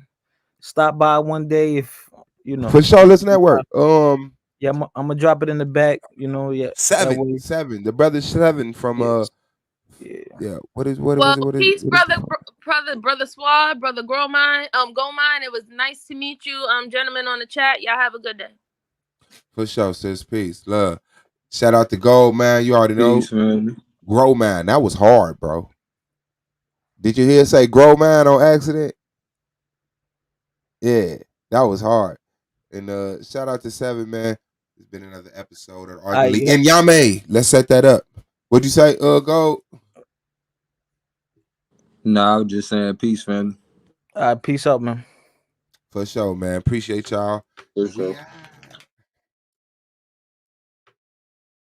stop by one day if For sure, let's network. Yeah, I'm gonna drop it in the back. Yeah. Seven. The brother Seven from yeah. What is it? Peace, brother Swab, brother Goldmine. Goldmine. It was nice to meet you, gentlemen on the chat. Y'all have a good day. For sure, sis. Peace, love. Shout out to Gold, man. You already know. Peace, man. Grow, man. That was hard, bro. Did you hear say grow, man, on accident? Yeah, that was hard. And shout out to Seven, man. It's been another episode of Arguably. And Yame, let's set that up. What'd you say, Gold? Nah, I was just saying peace, man. Peace out, man. For sure, man. Appreciate y'all. For sure. Yeah.